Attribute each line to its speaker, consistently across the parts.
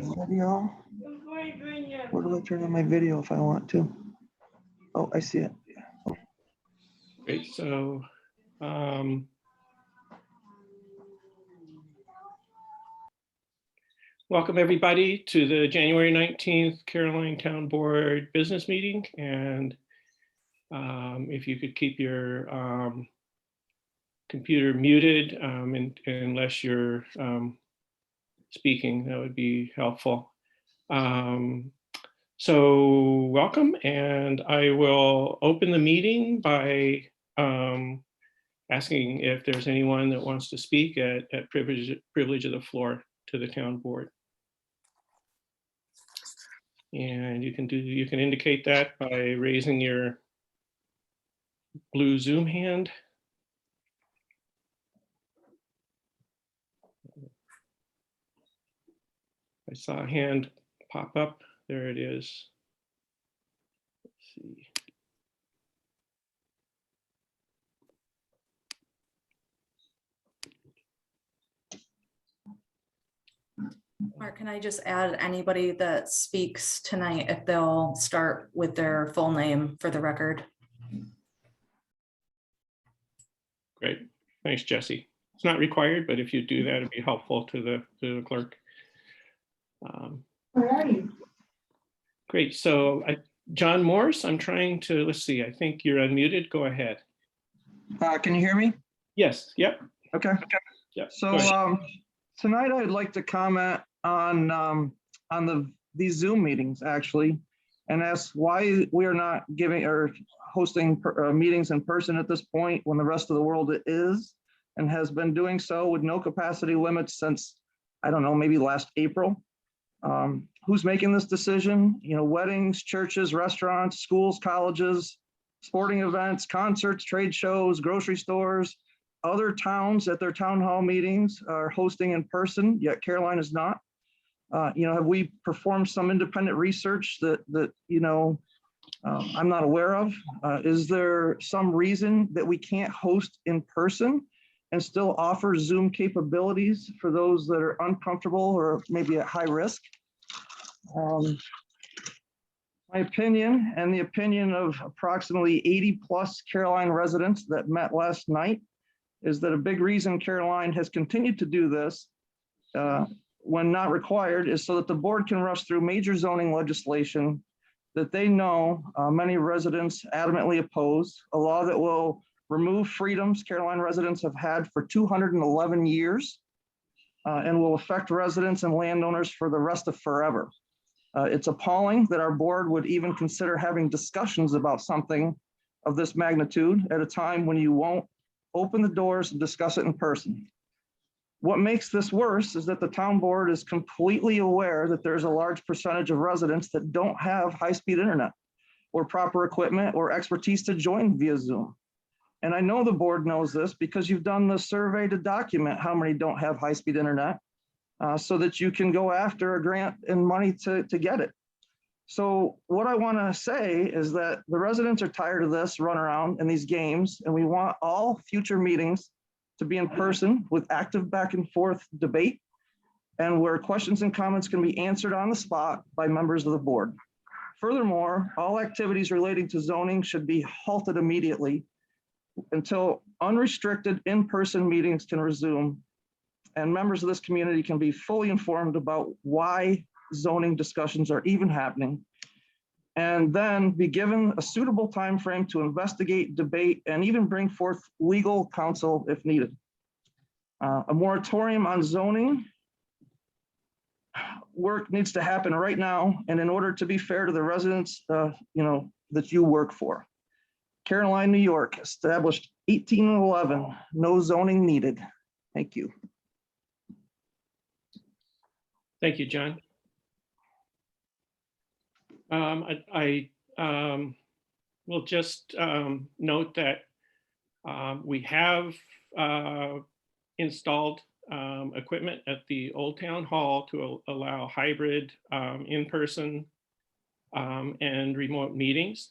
Speaker 1: Video. Where do I turn on my video if I want to? Oh, I see it.
Speaker 2: Great. So welcome everybody to the January 19th Caroline Town Board business meeting. And if you could keep your computer muted unless you're speaking, that would be helpful. So welcome, and I will open the meeting by asking if there's anyone that wants to speak at privilege of the floor to the town board. And you can indicate that by raising your blue Zoom hand. I saw a hand pop up. There it is. Let's see.
Speaker 3: Mark, can I just add anybody that speaks tonight if they'll start with their full name for the record?
Speaker 2: Great. Thanks, Jesse. It's not required, but if you do that, it'd be helpful to the clerk.
Speaker 4: Where are you?
Speaker 2: Great. So John Morse, I'm trying to, let's see, I think you're unmuted. Go ahead.
Speaker 1: Can you hear me?
Speaker 2: Yes. Yep.
Speaker 1: Okay.
Speaker 2: Yep.
Speaker 1: So tonight I'd like to comment on these Zoom meetings actually, and ask why we are not giving or hosting meetings in person at this point when the rest of the world is and has been doing so with no capacity limits since, I don't know, maybe last April. Who's making this decision? You know, weddings, churches, restaurants, schools, colleges, sporting events, concerts, trade shows, grocery stores, other towns at their town hall meetings are hosting in person, yet Caroline is not. You know, have we performed some independent research that you know, I'm not aware of? Is there some reason that we can't host in person and still offer Zoom capabilities for those that are uncomfortable or maybe at high risk? My opinion and the opinion of approximately 80 plus Caroline residents that met last night is that a big reason Caroline has continued to do this when not required is so that the board can rush through major zoning legislation that they know many residents adamantly oppose, a law that will remove freedoms Caroline residents have had for 211 years and will affect residents and landowners for the rest of forever. It's appalling that our board would even consider having discussions about something of this magnitude at a time when you won't open the doors and discuss it in person. What makes this worse is that the town board is completely aware that there's a large percentage of residents that don't have high-speed internet or proper equipment or expertise to join via Zoom. And I know the board knows this because you've done the survey to document how many don't have high-speed internet so that you can go after a grant and money to get it. So what I want to say is that the residents are tired of this runaround and these games, and we want all future meetings to be in person with active back and forth debate and where questions and comments can be answered on the spot by members of the board. Furthermore, all activities relating to zoning should be halted immediately until unrestricted in-person meetings can resume and members of this community can be fully informed about why zoning discussions are even happening, and then be given a suitable time frame to investigate, debate, and even bring forth legal counsel if needed. A moratorium on zoning work needs to happen right now, and in order to be fair to the residents you know, that you work for. Caroline, New York, established 1811, no zoning needed. Thank you.
Speaker 2: Thank you, John. I will just note that we have installed equipment at the Old Town Hall to allow hybrid in-person and remote meetings.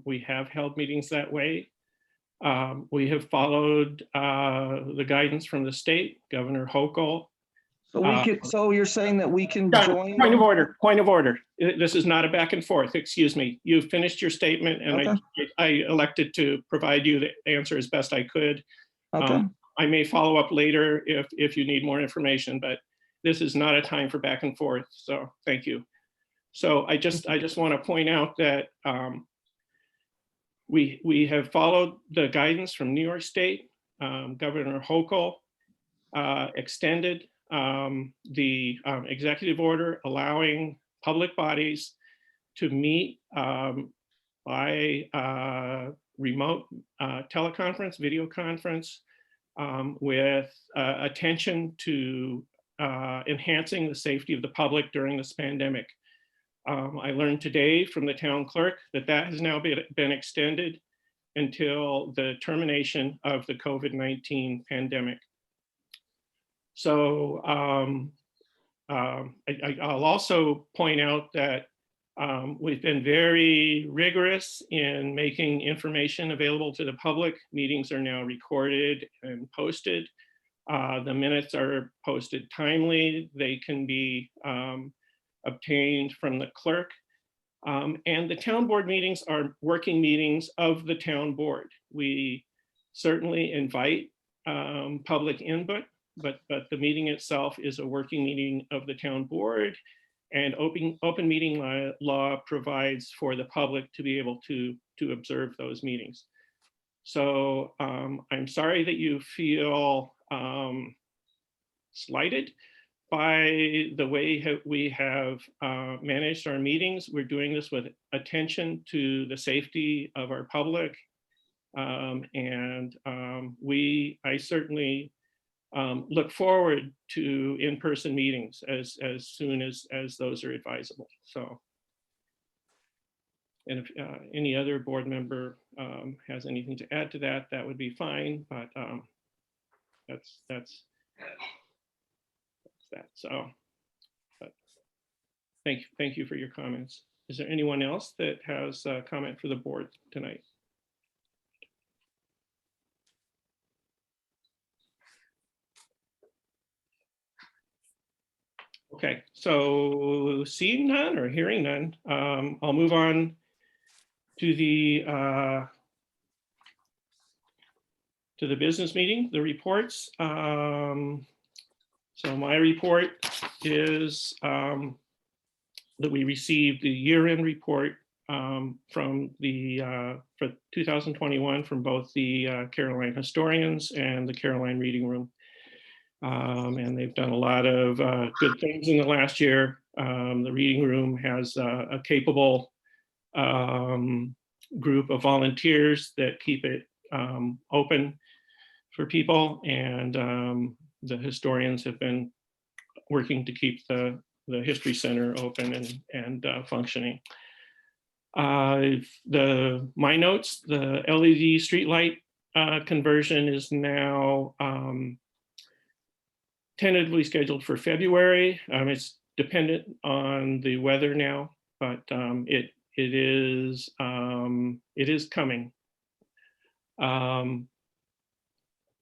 Speaker 2: We have held meetings that way. We have followed the guidance from the state. Governor Hochul
Speaker 1: So we could, so you're saying that we can
Speaker 2: Done.
Speaker 1: join?
Speaker 2: Point of order, point of order. This is not a back and forth, excuse me. You've finished your statement and
Speaker 1: Okay.
Speaker 2: I elected to provide you the answer as best I could.
Speaker 1: Okay,
Speaker 2: I may follow up later if you need more information, but this is not a time for back and forth, so thank you. So I just want to point out that we have followed the guidance from New York State. Governor Hochul extended the executive order allowing public bodies to meet by remote teleconference, video conference, with attention to enhancing the safety of the public during this pandemic. I learned today from the town clerk that that has now been extended until the termination of the COVID-19 pandemic. So I'll also point out that we've been very rigorous in making information available to the public. Meetings are now recorded and posted. The minutes are posted timely. They can be obtained from the clerk. And the town board meetings are working meetings of the town board. We certainly invite public input, but the meeting itself is a working meeting of the town board, and open meeting law provides for the public to be able to observe those meetings. So I'm sorry that you feel slighted by the way we have managed our meetings. We're doing this with attention to the safety of our public. I certainly look forward to in-person meetings as soon as those are advisable. So, and if any other board member has anything to add to that, that would be fine, but that's that. So, but thank you for your comments. Is there anyone else that has a comment for the board tonight? Okay, so seeing none or hearing none, I'll move on to the business meeting, the reports. So my report is that we received the year-end report from the for 2021 from both the Caroline Historians and the Caroline Reading Room. And they've done a lot of good things in the last year. The Reading Room has a capable group of volunteers that keep it open for people, and the historians have been working to keep the History Center open and functioning. My notes, the LED streetlight conversion is now tentatively scheduled for February. It's dependent on the weather now, but it is coming.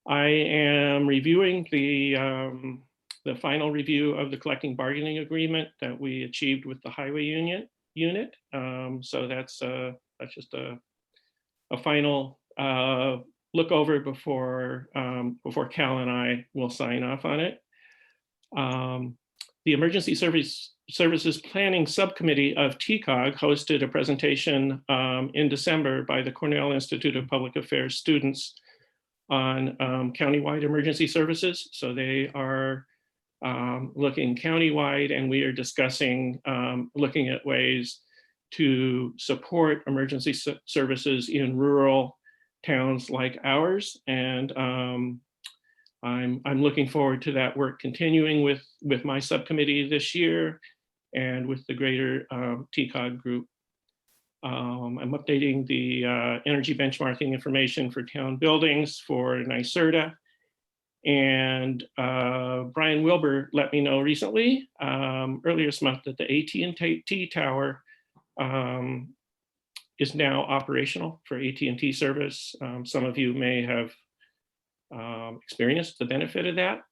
Speaker 2: I am reviewing the final review of the collective bargaining agreement that we achieved with the highway unit. So that's just a final look over before Cal and I will sign off on it. The Emergency Services Planning Subcommittee of TCOG hosted a presentation in December by the Cornell Institute of Public Affairs students on countywide emergency services. So they are looking countywide, and we are discussing looking at ways to support emergency services in rural towns like ours. And I'm looking forward to that work continuing with my subcommittee this year and with the greater TCOG group. I'm updating the energy benchmarking information for town buildings for NYSERDA. And Brian Wilbur let me know recently, earlier this month, that the AT&T tower is now operational for AT&T service. Some of you may have experienced the benefit of that.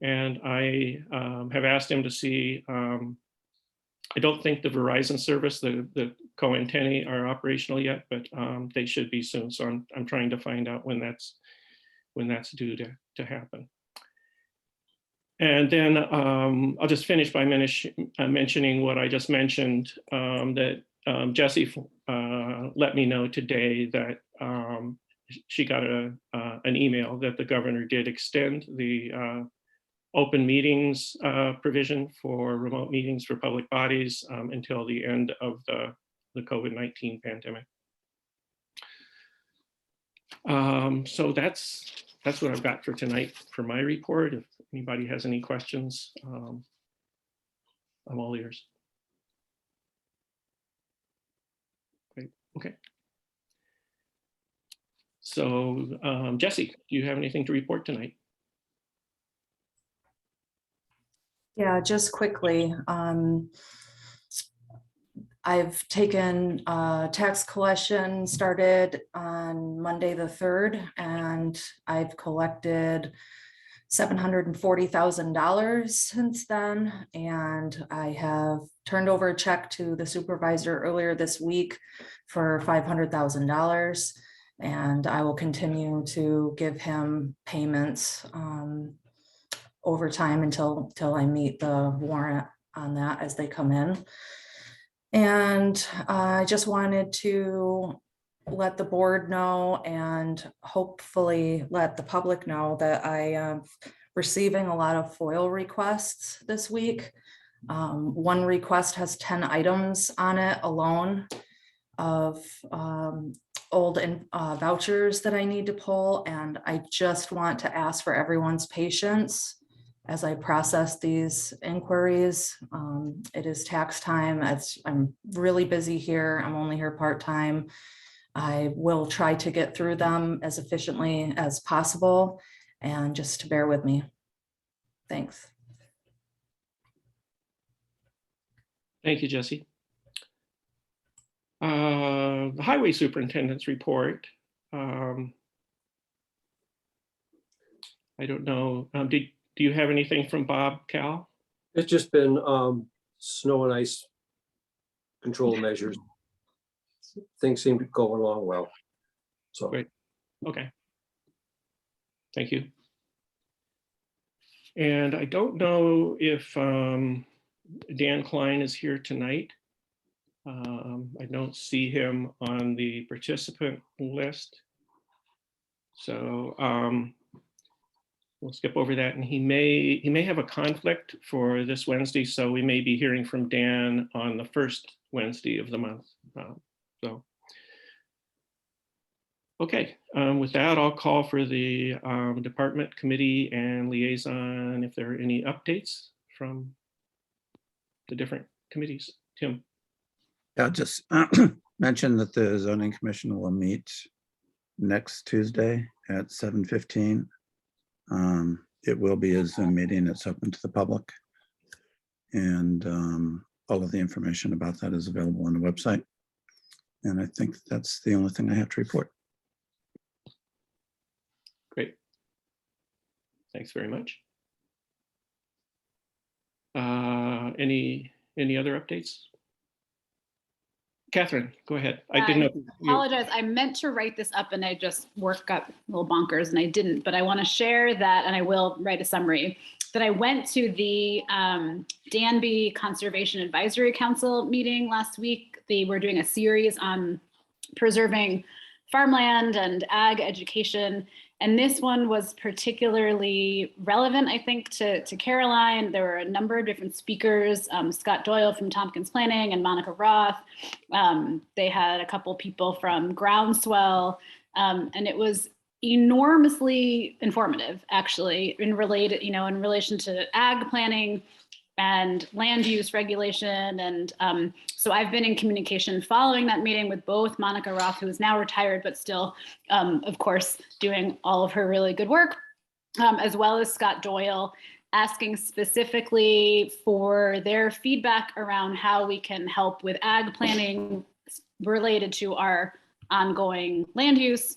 Speaker 2: And I have asked him to see, I don't think the Verizon service, the co-antennae are operational yet, but they should be soon. So I'm trying to find out when that's due to happen. And then I'll just finish by mentioning what I just mentioned, that Jessie let me know today that she got an email that the governor did extend the open meetings provision for remote meetings for public bodies until the end of the COVID-19 pandemic. So that's what I've got for tonight for my report. If anybody has any questions, I'm all ears. Great. Okay. So Jessie, do you have anything to report tonight?
Speaker 3: Yeah, just quickly. I've taken tax collection started on Monday the 3rd, and I've collected $740,000 since then. And I have turned over a check to the supervisor earlier this week for $500,000. And I will continue to give him payments over time until I meet the warrant on that as they come in. And I just wanted to let the board know and hopefully let the public know that I am receiving a lot of FOIL requests this week. One request has 10 items on it alone of old vouchers that I need to pull. And I just want to ask for everyone's patience as I process these inquiries. It is tax time. I'm really busy here. I'm only here part-time. I will try to get through them as efficiently as possible, and just to bear with me. Thanks.
Speaker 2: Thank you, Jessie. The highway superintendent's report. I don't know. Do you have anything from Bob, Cal?
Speaker 4: It's just been snow and ice control measures. Things seem to be going along well. So
Speaker 2: Great. Okay. Thank you. And I don't know if Dan Klein is here tonight. I don't see him on the participant list. So we'll skip over that, and he may have a conflict for this Wednesday, so we may be hearing from Dan on the first Wednesday of the month. So, okay, with that, I'll call for the department, committee, and liaison if there are any updates from the different committees. Tim.
Speaker 5: I'll just mention that the zoning commission will meet next Tuesday at 7:15. It will be a Zoom meeting. It's open to the public. And all of the information about that is available on the website. And I think that's the only thing I have to report.
Speaker 2: Great. Thanks very much. Any other updates? Catherine, go ahead. I didn't know.
Speaker 6: Apologize. I meant to write this up and I just got a little bonkers and I didn't, but I want to share that, and I will write a summary, that I went to the Danby Conservation Advisory Council meeting last week. They were doing a series on preserving farmland and ag education. And this one was particularly relevant, I think, to Caroline. There were a number of different speakers, Scott Doyle from Tompkins Planning and Monica Roth. They had a couple people from Groundswell, and it was enormously informative, actually, in relation to ag planning and land use regulation. And so I've been in communication following that meeting with both Monica Roth, who is now retired, but still, of course, doing all of her really good work, as well as Scott Doyle, asking specifically for their feedback around how we can help with ag planning related to our ongoing land use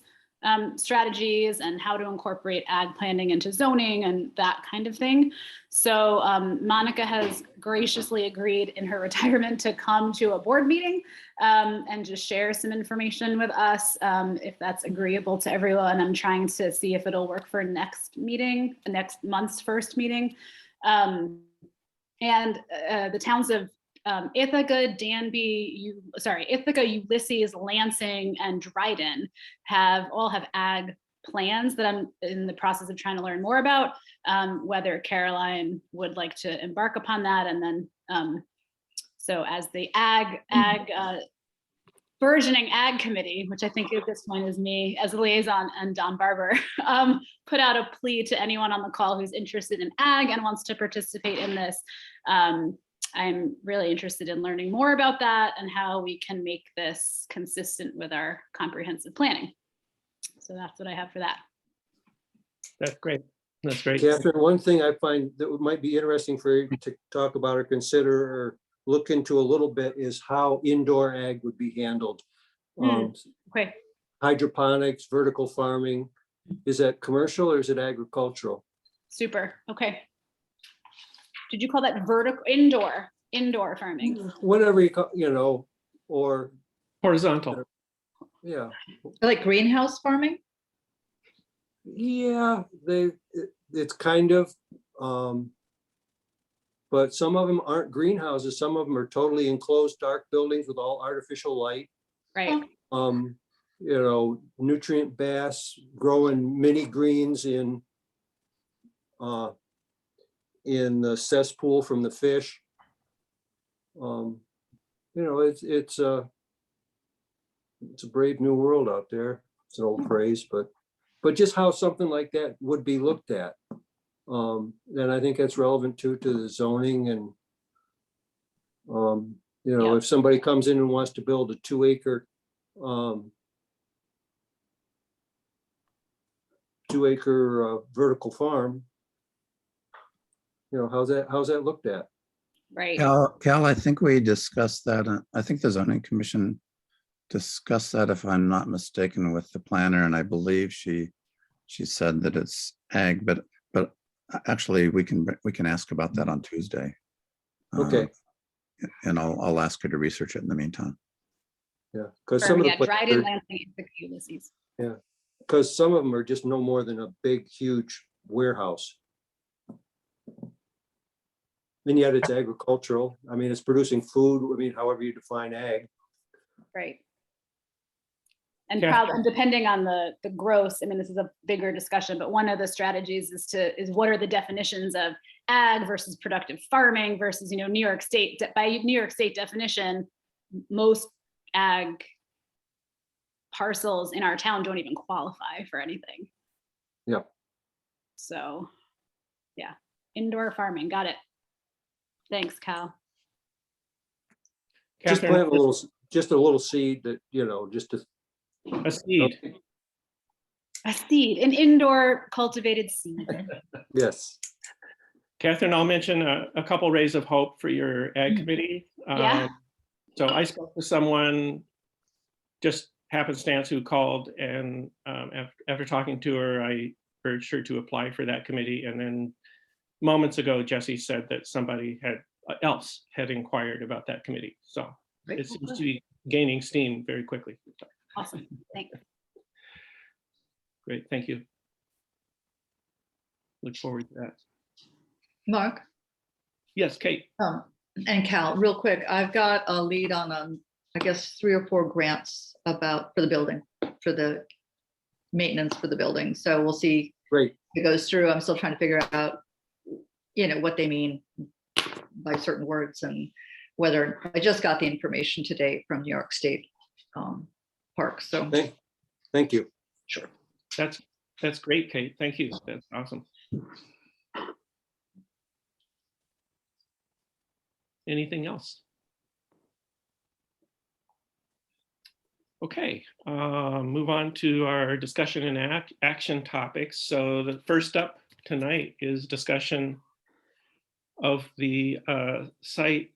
Speaker 6: strategies and how to incorporate ag planning into zoning and that kind of thing. So Monica has graciously agreed in her retirement to come to a board meeting and just share some information with us if that's agreeable to everyone. I'm trying to see if it'll work for next meeting, next month's first meeting. And the towns of Ithaca, Danby, Ithaca, Ulysses, Lansing, and Dryden all have ag plans that I'm in the process of trying to learn more about, whether Caroline would like to embark upon that. And then, so as the burgeoning ag committee, which I think at this point is me as a liaison and Don Barber, put out a plea to anyone on the call who's interested in ag and wants to participate in this. I'm really interested in learning more about that and how we can make this consistent with our comprehensive planning. So that's what I have for that.
Speaker 2: That's great. That's great.
Speaker 4: Catherine, one thing I find that might be interesting for you to talk about or consider or look into a little bit is how indoor ag would be handled.
Speaker 6: Okay.
Speaker 4: Hydroponics, vertical farming, is that commercial or is it agricultural?
Speaker 6: Super. Okay. Did you call that vertical indoor farming?
Speaker 4: Whatever you call, or,
Speaker 2: Horizontal.
Speaker 4: yeah.
Speaker 7: Like greenhouse farming?
Speaker 4: Yeah, it's kind of, but some of them aren't greenhouses. Some of them are totally enclosed, dark buildings with all artificial light.
Speaker 6: Right.
Speaker 4: Nutrient baths, growing mini greens in the cesspool from the fish. It's a brave new world out there. It's an old phrase, but just how something like that would be looked at. And I think that's relevant to the zoning and,
Speaker 6: Yeah.
Speaker 4: if somebody comes in and wants to build a 2-acre, 2-acre vertical farm, how's that looked at?
Speaker 6: Right.
Speaker 5: Cal, I think we discussed that. I think the zoning commission discussed that, if I'm not mistaken, with the planner, and I believe she said that it's ag, but actually we can ask about that on Tuesday.
Speaker 4: Okay.
Speaker 5: And I'll ask her to research it in the meantime.
Speaker 4: Yeah, because some of the
Speaker 6: Dryden, Lansing, Ithaca, Ulysses.
Speaker 4: because some of them are just no more than a big, huge warehouse. And yet it's agricultural. I mean, it's producing food. I mean, however you define ag.
Speaker 6: Right. And
Speaker 2: Yeah.
Speaker 6: probably depending on the gross, I mean, this is a bigger discussion, but one of the strategies is what are the definitions of ag versus productive farming versus, New York State, by New York State definition, most ag parcels in our town don't even qualify for anything.
Speaker 4: Yeah.
Speaker 6: So, yeah, indoor farming, got it. Thanks, Cal.
Speaker 4: Just
Speaker 2: Catherine,
Speaker 4: plant a little seed that, just to.
Speaker 2: a seed.
Speaker 6: A seed, an indoor cultivated seed.
Speaker 4: Yes.
Speaker 2: Catherine, I'll mention a couple rays of hope for your ag committee.
Speaker 6: Yeah.
Speaker 2: So I spoke to someone, just happenstance, who called, and after talking to her, I urged her to apply for that committee. And then moments ago, Jesse said that somebody else had inquired about that committee. So it seems to be gaining steam very quickly.
Speaker 6: Awesome, thanks.
Speaker 2: Great, thank you. Look forward to that.
Speaker 7: Mark,
Speaker 2: Yes, Kate.
Speaker 7: and Cal, real quick, I've got a lead on, I guess, 3 or 4 grants for the building, for the maintenance for the building. So we'll see
Speaker 4: Great.
Speaker 7: if it goes through. I'm still trying to figure out, what they mean by certain words and whether, I just got the information today from New York State Parks. So,
Speaker 4: Thank you.
Speaker 7: sure.
Speaker 2: That's great, Kate. Thank you. That's awesome. Anything else? Okay, move on to our discussion and action topics. So the first up tonight is discussion of the site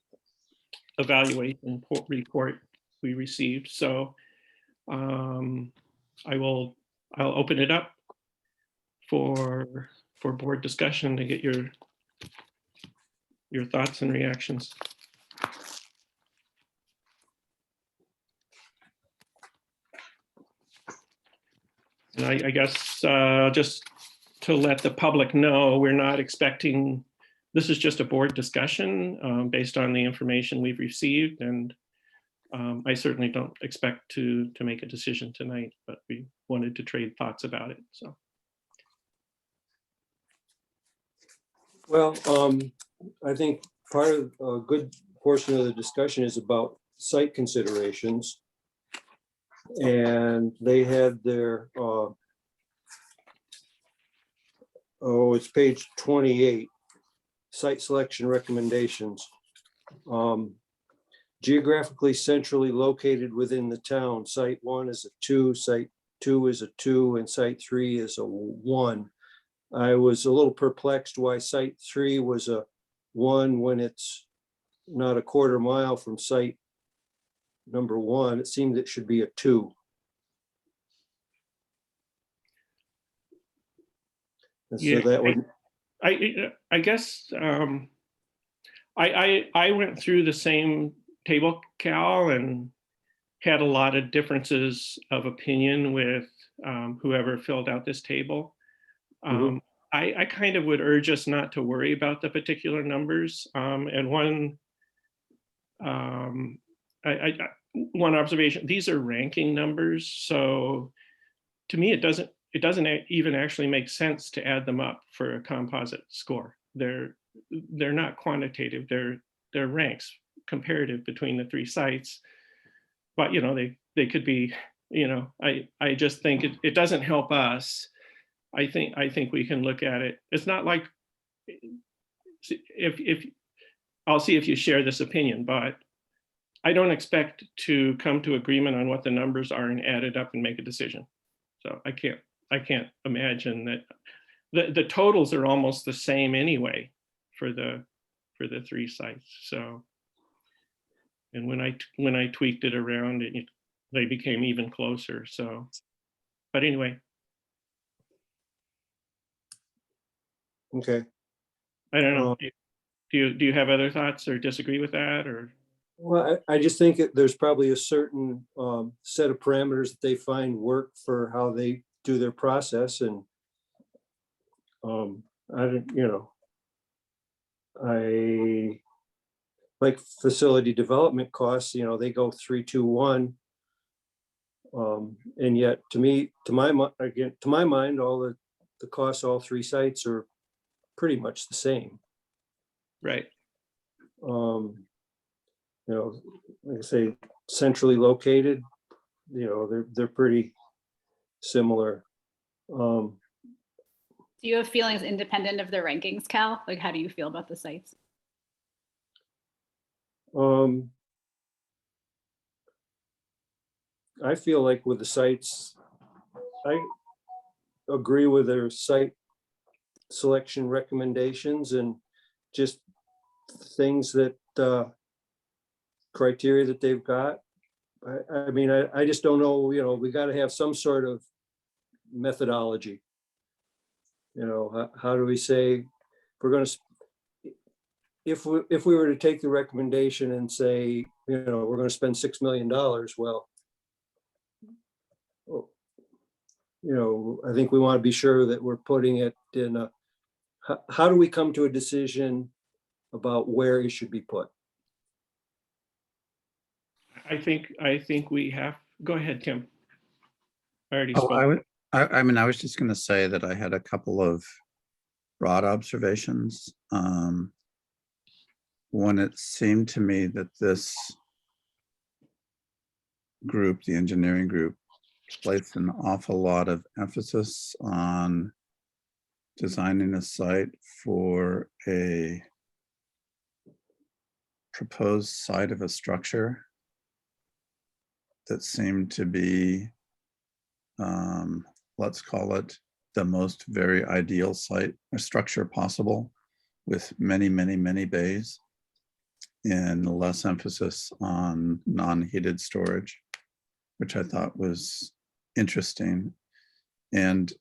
Speaker 2: evaluation report we received. So I will I'll open it up for board discussion to get your thoughts and reactions. And I guess just to let the public know, we're not expecting, this is just a board discussion based on the information we've received. And I certainly don't expect to make a decision tonight, but we wanted to trade thoughts about it, so.
Speaker 4: Well, I think part of a good portion of the discussion is about site considerations. And they had their, it's page 28, site selection recommendations. Geographically centrally located within the town, site 1 is a 2, site 2 is a 2, and site 3 is a 1. I was a little perplexed why site 3 was a 1 when it's not a quarter mile from site number 1. It seemed it should be a 2. And so
Speaker 2: Yeah,
Speaker 4: that would,
Speaker 2: I guess I went through the same table, Cal, and had a lot of differences of opinion with whoever filled out this table.
Speaker 4: Mhm.
Speaker 2: I kind of would urge us not to worry about the particular numbers. And one observation, these are ranking numbers. So to me, it doesn't even actually make sense to add them up for a composite score. They're not quantitative, they're ranks comparative between the 3 sites. But they could be, I just think it doesn't help us. I think we can look at it. It's not like if I'll see if you share this opinion, but I don't expect to come to agreement on what the numbers are and add it up and make a decision. So I can't imagine that the totals are almost the same anyway for the 3 sites. So, and when I tweaked it around, they became even closer. So, but anyway,
Speaker 4: okay.
Speaker 2: I don't know. Do you have other thoughts or disagree with that, or?
Speaker 4: Well, I just think that there's probably a certain set of parameters that they find work for how they do their process, and I don't, I like facility development costs. They go 3, 2, 1, and yet to my mind, all the costs, all 3 sites are pretty much the same.
Speaker 2: Right.
Speaker 4: Like I say, centrally located, they're pretty similar.
Speaker 6: Do you have feelings independent of the rankings, Cal? Like, how do you feel about the sites?
Speaker 4: I feel like with the sites, I agree with their site selection recommendations and just things that criteria that they've got. I mean, I just don't know, we got to have some sort of methodology. How do we say, if we were to take the recommendation and say, we're going to spend $6 million, well, I think we want to be sure that we're putting it in how do we come to a decision about where it should be put?
Speaker 2: I think we have, go ahead, Tim. I already
Speaker 5: Oh,
Speaker 2: spoke.
Speaker 5: I mean, I was just going to say that I had a couple of broad observations. One, it seemed to me that this group, the engineering group, placed an awful lot of emphasis on designing a site for a proposed site of a structure that seemed to be, let's call it, the most very ideal site or structure possible, with many, many, many bays, and less emphasis on non-heated storage, which I thought was interesting. And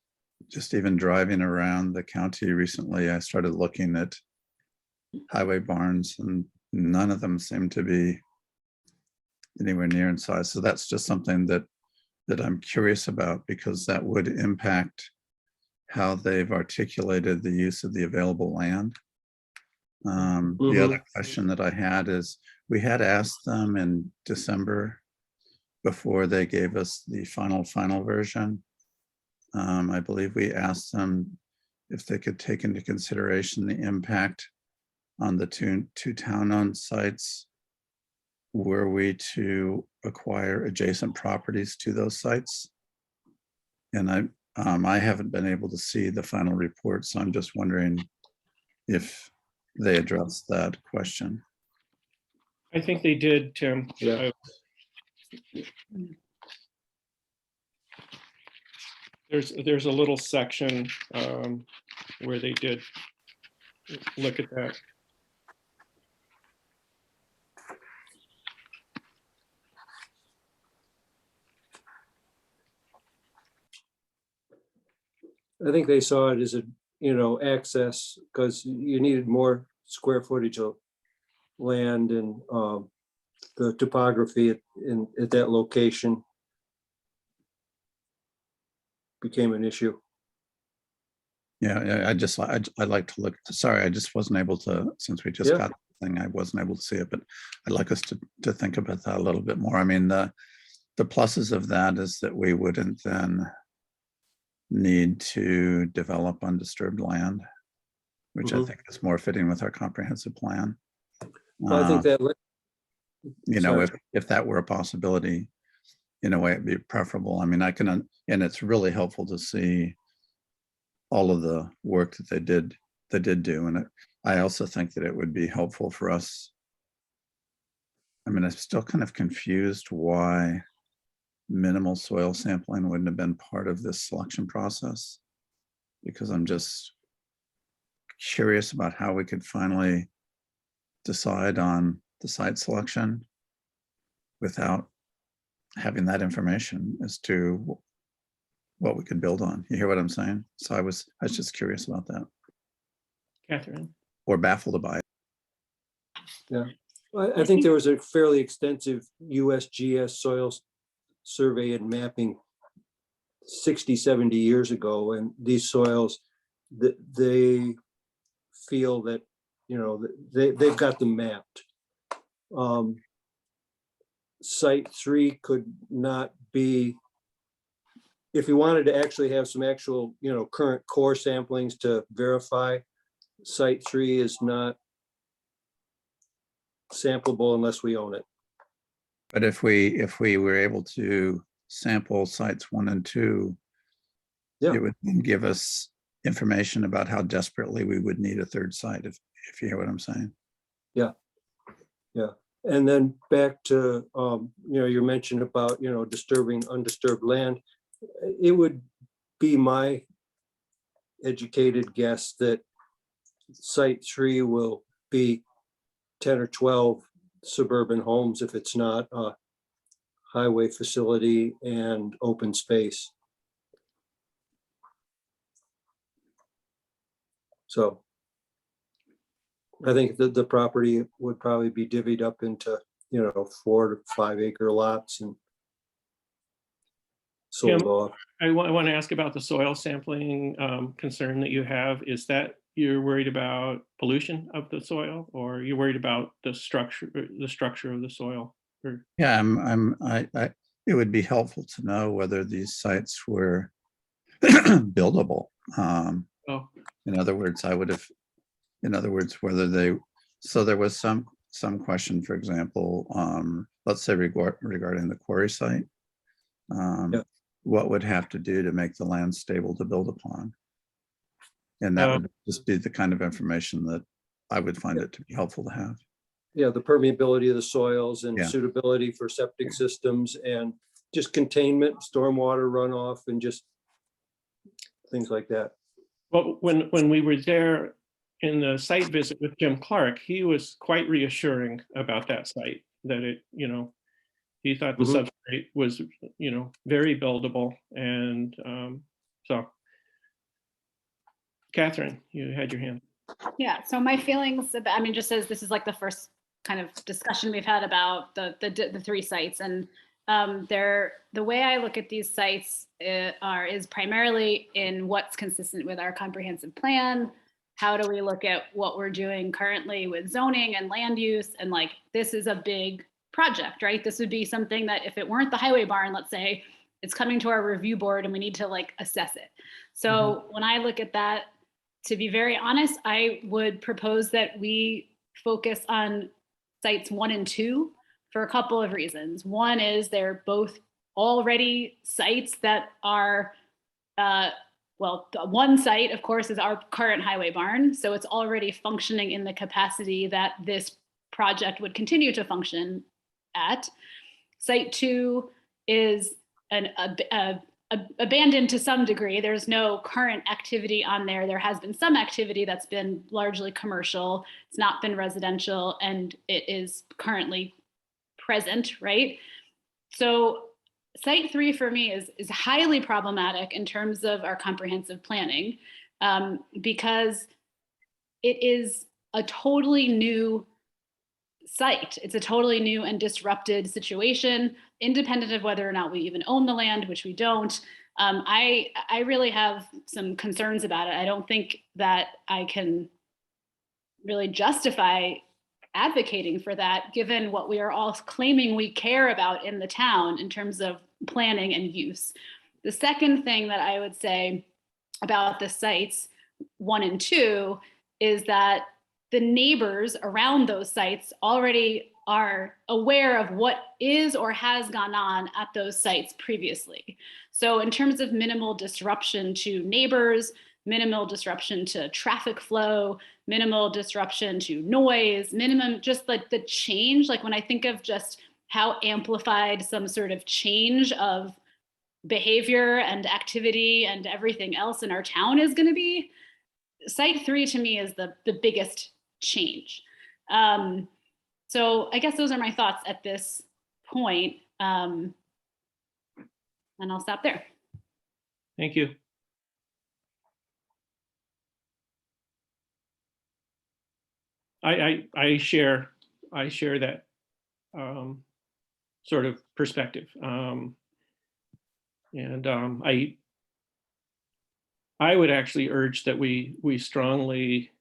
Speaker 5: just even driving around the county recently, I started looking at highway barns and none of them seem to be anywhere near in size. So that's just something that I'm curious about, because that would impact how they've articulated the use of the available land. The other question that I had is, we had asked them in December before they gave us the final version. I believe we asked them if they could take into consideration the impact on the two town-owned sites were we to acquire adjacent properties to those sites. And I haven't been able to see the final report, so I'm just wondering if they addressed that question.
Speaker 2: I think they did, Tim.
Speaker 4: Yeah.
Speaker 2: There's a little section where they did look at that.
Speaker 4: I think they saw it as a, access, because you needed more square footage of land, and the topography at that location became an issue.
Speaker 5: Yeah, I'd like to look, sorry, I just wasn't able to, since we just
Speaker 4: Yeah.
Speaker 5: got the thing, I wasn't able to see it, but I'd like us to think about that a little bit more. I mean, the pluses of that is that we wouldn't then need to develop undisturbed land, which I
Speaker 4: Mhm.
Speaker 5: think is more fitting with our comprehensive plan.
Speaker 4: Well, I think that,
Speaker 5: If that were a possibility, in a way, it'd be preferable. I mean, and it's really helpful to see all of the work that they did do. And I also think that it would be helpful for us. I mean, I'm still kind of confused why minimal soil sampling wouldn't have been part of this selection process, because I'm just curious about how we could finally decide on the site selection without having that information as to what we could build on. You hear what I'm saying? So I was just curious about that,
Speaker 2: Catherine?
Speaker 5: or baffled by it.
Speaker 4: I think there was a fairly extensive USGS soils survey and mapping 60, 70 years ago, and these soils, they feel that, they've got them mapped. Site 3 could not be, if you wanted to actually have some actual, current core samplings to verify, Site 3 is not sampleable unless we own it.
Speaker 5: But if we were able to sample sites 1 and 2,
Speaker 4: Yeah.
Speaker 5: it would then give us information about how desperately we would need a third site, if you hear what I'm saying.
Speaker 4: And then back to, your mention about, disturbing undisturbed land. It would be my educated guess that Site 3 will be 10 or 12 suburban homes if it's not a highway facility and open space. So I think that the property would probably be divvied up into, 4 to 5 acre lots and sold
Speaker 2: Tim?
Speaker 4: off.
Speaker 2: I want to ask about the soil sampling concern that you have. Is that you're worried about pollution of the soil, or you're worried about the structure of the soil?
Speaker 5: Yeah, it would be helpful to know whether these sites were buildable.
Speaker 2: Oh,
Speaker 5: In other words, whether there was some question, for example, let's say regarding the quarry site.
Speaker 4: Yeah.
Speaker 5: What would have to do to make the land stable to build upon? And that would just be the kind of information that I would find it to be helpful to have.
Speaker 4: Yeah, the permeability of the soils and
Speaker 5: Yeah.
Speaker 4: suitability for septic systems and just containment, stormwater runoff, and just things like that.
Speaker 2: well, when we were there in the site visit with Jim Clark, he was quite reassuring about that site, that he thought the
Speaker 4: Mhm.
Speaker 2: substrate was, very buildable, and So, Catherine, you had your hand.
Speaker 6: Yeah, so my feelings about, I mean, just as this is like the first kind of discussion we've had about the three sites, and the way I look at these sites is primarily in what's consistent with our comprehensive plan. How do we look at what we're doing currently with zoning and land use? And like, this is a big project, right? This would be something that if it weren't the highway barn, let's say, it's coming to our review board and we need to like assess it. So when I look at that, to be very honest, I would propose that we focus on sites 1 and 2 for a couple of reasons. One is they're both already sites that are, well, one site, of course, is our current highway barn. So it's already functioning in the capacity that this project would continue to function at. Site 2 is abandoned to some degree. There's no current activity on there. There has been some activity that's been largely commercial. It's not been residential, and it is currently present, right? So site 3 for me is highly problematic in terms of our comprehensive planning, because it is a totally new site. It's a totally new and disrupted situation, independent of whether or not we even own the land, which we don't. I really have some concerns about it. I don't think that I can really justify advocating for that, given what we are all claiming we care about in the town in terms of planning and use. The second thing that I would say about the sites 1 and 2 is that the neighbors around those sites already are aware of what is or has gone on at those sites previously. So in terms of minimal disruption to neighbors, minimal disruption to traffic flow, minimal disruption to noise, minimum just like the change, like when I think of just how amplified some sort of change of behavior and activity and everything else in our town is going to be, site 3 to me is the biggest change. So I guess those are my thoughts at this point. And I'll stop there.
Speaker 2: Thank you. I share that sort of perspective. I would actually urge that we strongly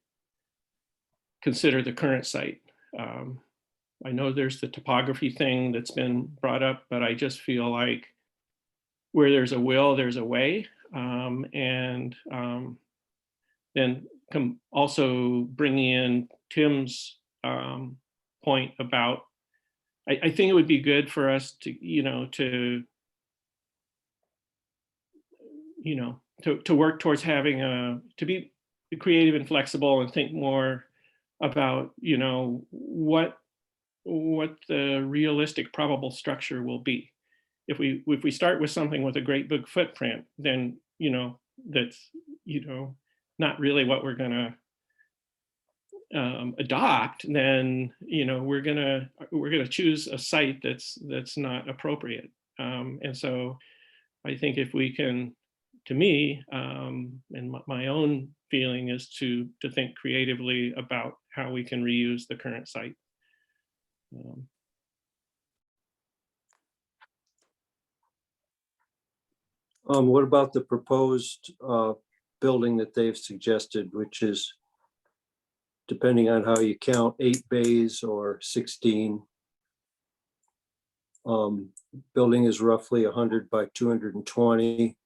Speaker 2: consider the current site. I know there's the topography thing that's been brought up, but I just feel like where there's a will, there's a way. Then also bringing in Tim's point about, I think it would be good for us to, to work towards having to be creative and flexible and think more about, what the realistic probable structure will be. If we start with something with a great big footprint, then, that's, not really what we're gonna adopt, then, we're gonna choose a site that's not appropriate. And so I think if we can, to me, and my own feeling is to think creatively about how we can reuse the current site.
Speaker 4: What about the proposed building that they've suggested, which is, depending on how you count, 8 bays or 16? Building is roughly 100 by 220.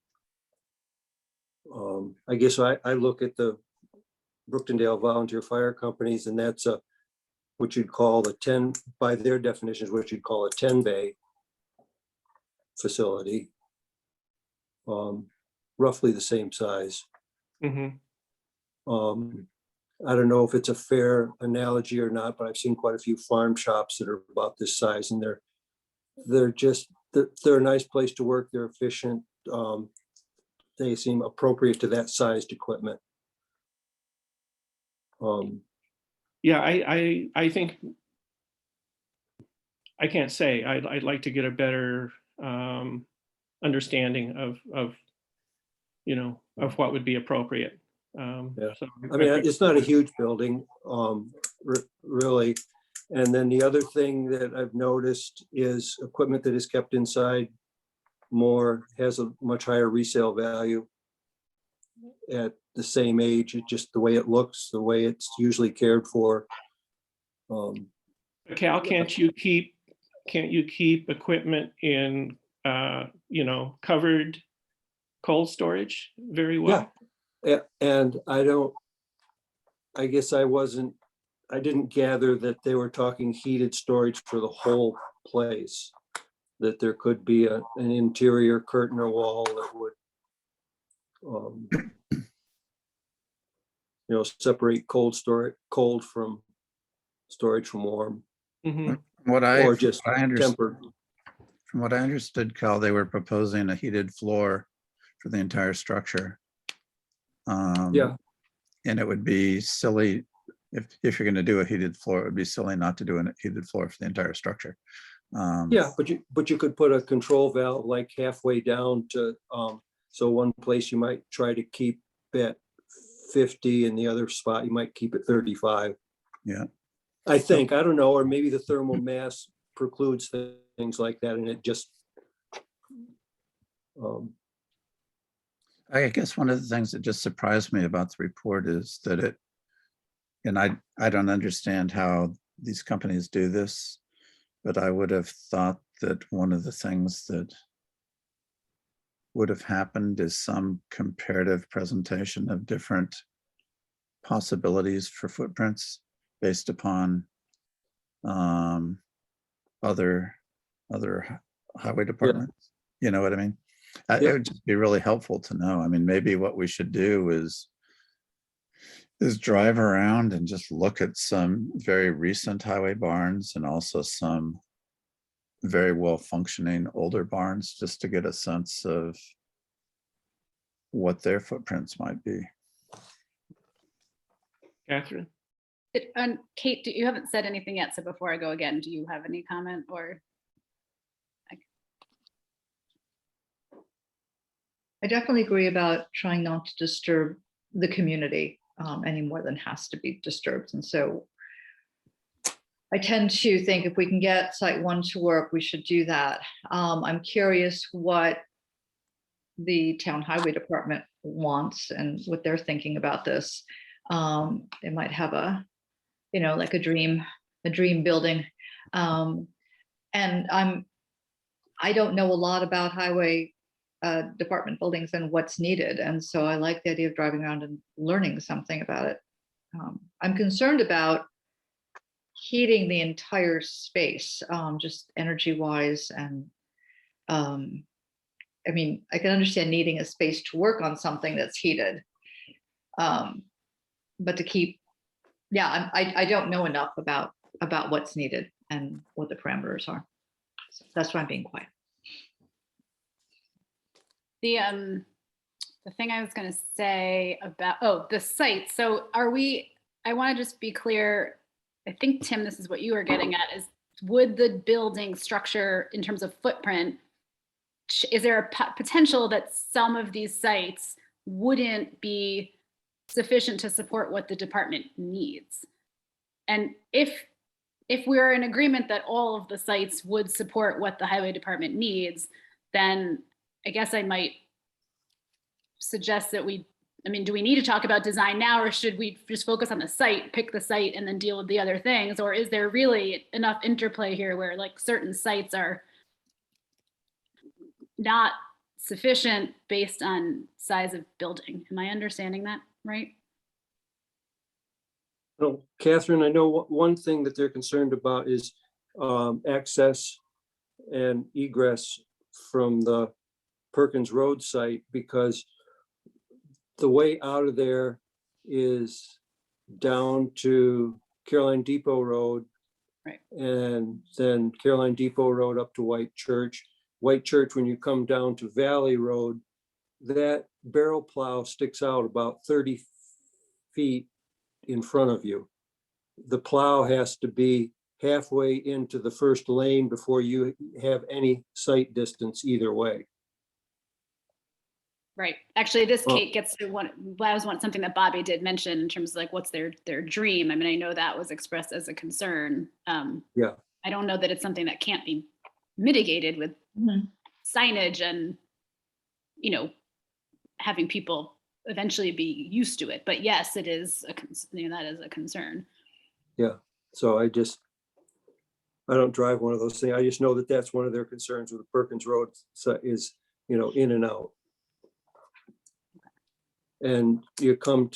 Speaker 4: I guess I look at the Brooktondale Volunteer Fire Companies, and that's what you'd call the 10, by their definitions, what you'd call a 10 bay facility. Roughly the same size.
Speaker 2: Mhm.
Speaker 4: I don't know if it's a fair analogy or not, but I've seen quite a few farm shops that are about this size, and they're a nice place to work. They're efficient. They seem appropriate to that sized equipment.
Speaker 2: Yeah, I think, I can't say. I'd like to get a better understanding of of what would be appropriate.
Speaker 4: Yeah.
Speaker 2: So
Speaker 4: I mean,
Speaker 2: think-
Speaker 4: it's not a huge building, really. And then the other thing that I've noticed is equipment that is kept inside more has a much higher resale value at the same age. It just the way it looks, the way it's usually cared for.
Speaker 2: Cal, can't you keep equipment in, covered cold storage very well?
Speaker 4: And I guess I didn't gather that they were talking heated storage for the whole place. That there could be an interior curtain or wall that would, separate cold from storage from warm,
Speaker 2: Mhm.
Speaker 4: or just tempered.
Speaker 5: From what I understood, Cal, they were proposing a heated floor for the entire structure.
Speaker 4: Yeah.
Speaker 5: And it would be silly, if you're gonna do a heated floor, it would be silly not to do a heated floor for the entire structure.
Speaker 4: Yeah, but you could put a control valve like halfway down to, so one place you might try to keep at 50 and the other spot you might keep at 35.
Speaker 5: Yeah.
Speaker 4: I think, I don't know, or maybe the thermal mass precludes things like that and it just.
Speaker 5: I guess one of the things that just surprised me about the report is that and I don't understand how these companies do this, but I would have thought that one of the things that would have happened is some comparative presentation of different possibilities for footprints based upon other highway departments. You know what I mean? It
Speaker 4: Yeah.
Speaker 5: would just be really helpful to know. I mean, maybe what we should do is drive around and just look at some very recent highway barns and also some very well functioning older barns, just to get a sense of what their footprints might be.
Speaker 2: Catherine?
Speaker 6: And Kate, you haven't said anything yet, so before I go again, do you have any comment or?
Speaker 7: I definitely agree about trying not to disturb the community any more than has to be disturbed. And so I tend to think if we can get site one to work, we should do that. I'm curious what the town highway department wants and what they're thinking about this. They might have like a dream building. And I don't know a lot about highway department buildings and what's needed. And so I like the idea of driving around and learning something about it. I'm concerned about heating the entire space, just energy wise. And I mean, I can understand needing a space to work on something that's heated. But to keep, I don't know enough about what's needed and what the parameters are. So that's why I'm being quiet.
Speaker 6: The thing I was going to say about, the site. So I want to just be clear. I think, Tim, this is what you were getting at, is would the building structure in terms of footprint, is there a potential that some of these sites wouldn't be sufficient to support what the department needs? And if we're in agreement that all of the sites would support what the highway department needs, then I guess I might suggest that do we need to talk about design now, or should we just focus on the site, pick the site, and then deal with the other things? Or is there really enough interplay here where like certain sites are not sufficient based on size of building? Am I understanding that right?
Speaker 4: Well, Catherine, I know one thing that they're concerned about is access and egress from the Perkins Road site, because the way out of there is down to Caroline Depot Road.
Speaker 6: Right.
Speaker 4: And then Caroline Depot Road up to White Church. White Church, when you come down to Valley Road, that barrel plow sticks out about 30 feet in front of you. The plow has to be halfway into the first lane before you have any sight distance either way.
Speaker 6: Right. Actually, this
Speaker 4: Well-
Speaker 6: Kate gets to something that Bobby did mention in terms of like, what's their dream? I mean, I know that was expressed as a concern.
Speaker 4: Yeah.
Speaker 6: I don't know that it's something that can't be mitigated with
Speaker 7: Mhm.
Speaker 6: signage and, you know, having people eventually be used to it. But yes, it is that is a concern.
Speaker 4: So I don't drive one of those things. I just know that that's one of their concerns with the Perkins Road is, in and out. And you come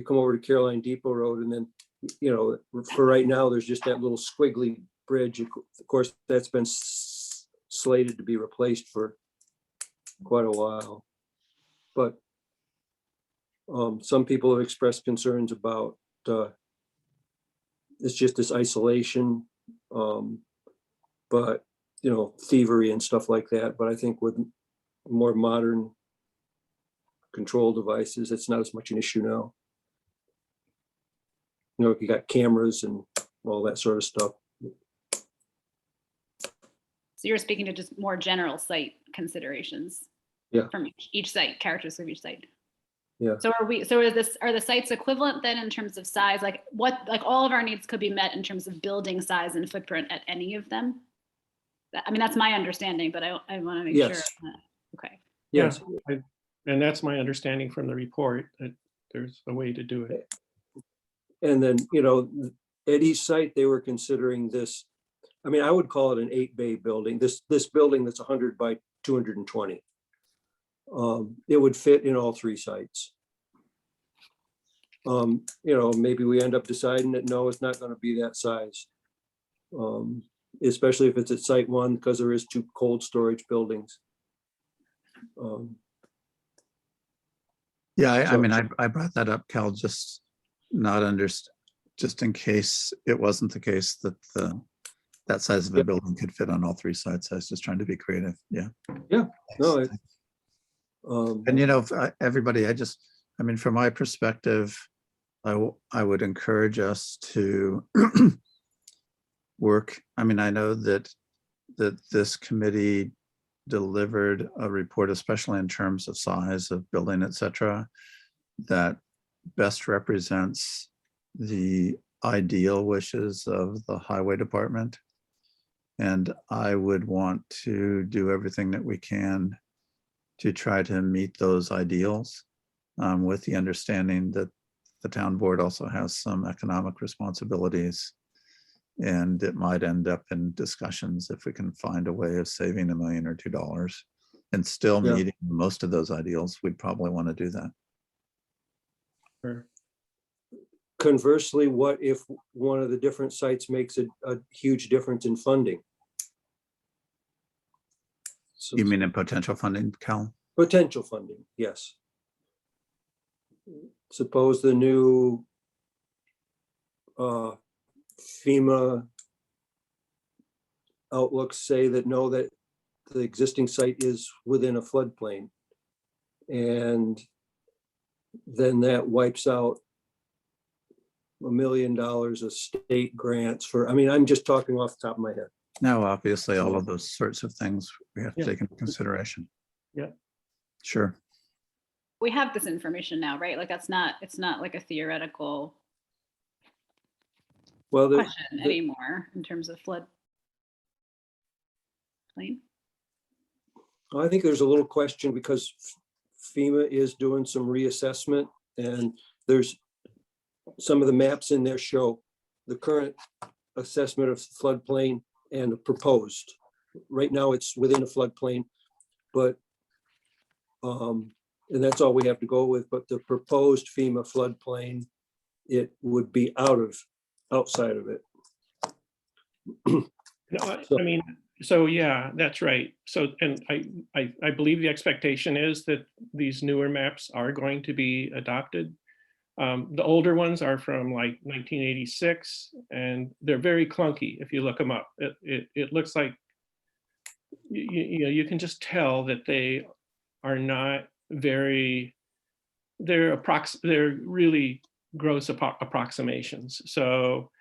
Speaker 4: over to Caroline Depot Road and then, for right now, there's just that little squiggly bridge. Of course, that's been slated to be replaced for quite a while. But some people have expressed concerns about it's just this isolation, but thievery and stuff like that. But I think with more modern control devices, it's not as much an issue now. You got cameras and all that sort of stuff.
Speaker 6: So you're speaking to just more general site considerations.
Speaker 4: Yeah.
Speaker 6: From each site, characteristics of each site.
Speaker 4: Yeah.
Speaker 6: So are the sites equivalent then in terms of size? Like all of our needs could be met in terms of building size and footprint at any of them? I mean, that's my understanding, but I want to make sure.
Speaker 4: Yes.
Speaker 6: Okay.
Speaker 4: Yes.
Speaker 2: And that's my understanding from the report, that there's a way to do it.
Speaker 4: And then, at each site, they were considering this. I mean, I would call it an 8-bay building, this building that's 100 by 220. It would fit in all 3 sites. Maybe we end up deciding that, no, it's not going to be that size. Especially if it's at site 1, because there is 2 cold storage buildings.
Speaker 5: Yeah, I
Speaker 4: So-
Speaker 5: mean, I brought that up, Cal, just in case it wasn't the case that that size of a
Speaker 4: Yep.
Speaker 5: building could fit on all 3 sites. I was just trying to be creative. Yeah.
Speaker 4: No,
Speaker 5: And everybody, I mean, from my perspective, I would encourage us to work. I mean, I know that this committee delivered a report, especially in terms of size of building, et cetera, that best represents the ideal wishes of the highway department. And I would want to do everything that we can to try to meet those ideals, with the understanding that the town board also has some economic responsibilities. And it might end up in discussions if we can find a way of saving $1 million or $2 and still
Speaker 4: Yeah.
Speaker 5: meeting most of those ideals. We'd probably want to do that.
Speaker 2: Sure.
Speaker 4: Conversely, what if one of the different sites makes a huge difference in funding? So-
Speaker 5: You mean in potential funding, Cal?
Speaker 4: Potential funding, yes. Suppose the new FEMA outlooks say that no, that the existing site is within a floodplain. And then that wipes out $1 million of state grants for, I mean, I'm just talking off the top of my head.
Speaker 5: No, obviously, all of those sorts of things we have to
Speaker 2: Yeah.
Speaker 5: take into consideration.
Speaker 2: Yeah.
Speaker 5: Sure.
Speaker 6: We have this information now, right? Like it's not like a theoretical
Speaker 4: Well,
Speaker 6: question anymore in terms of flood plain.
Speaker 4: I think there's a little question because FEMA is doing some reassessment and there's some of the maps in there show the current assessment of floodplain and the proposed. Right now it's within a floodplain, but and that's all we have to go with, but the proposed FEMA floodplain, it would be outside of it.
Speaker 2: No, I mean, so yeah, that's right. So, and I believe the expectation is that these newer maps are going to be adopted. The older ones are from like 1986 and they're very clunky if you look them up. It looks like, you can just tell that they are not very, they're really gross approximations. So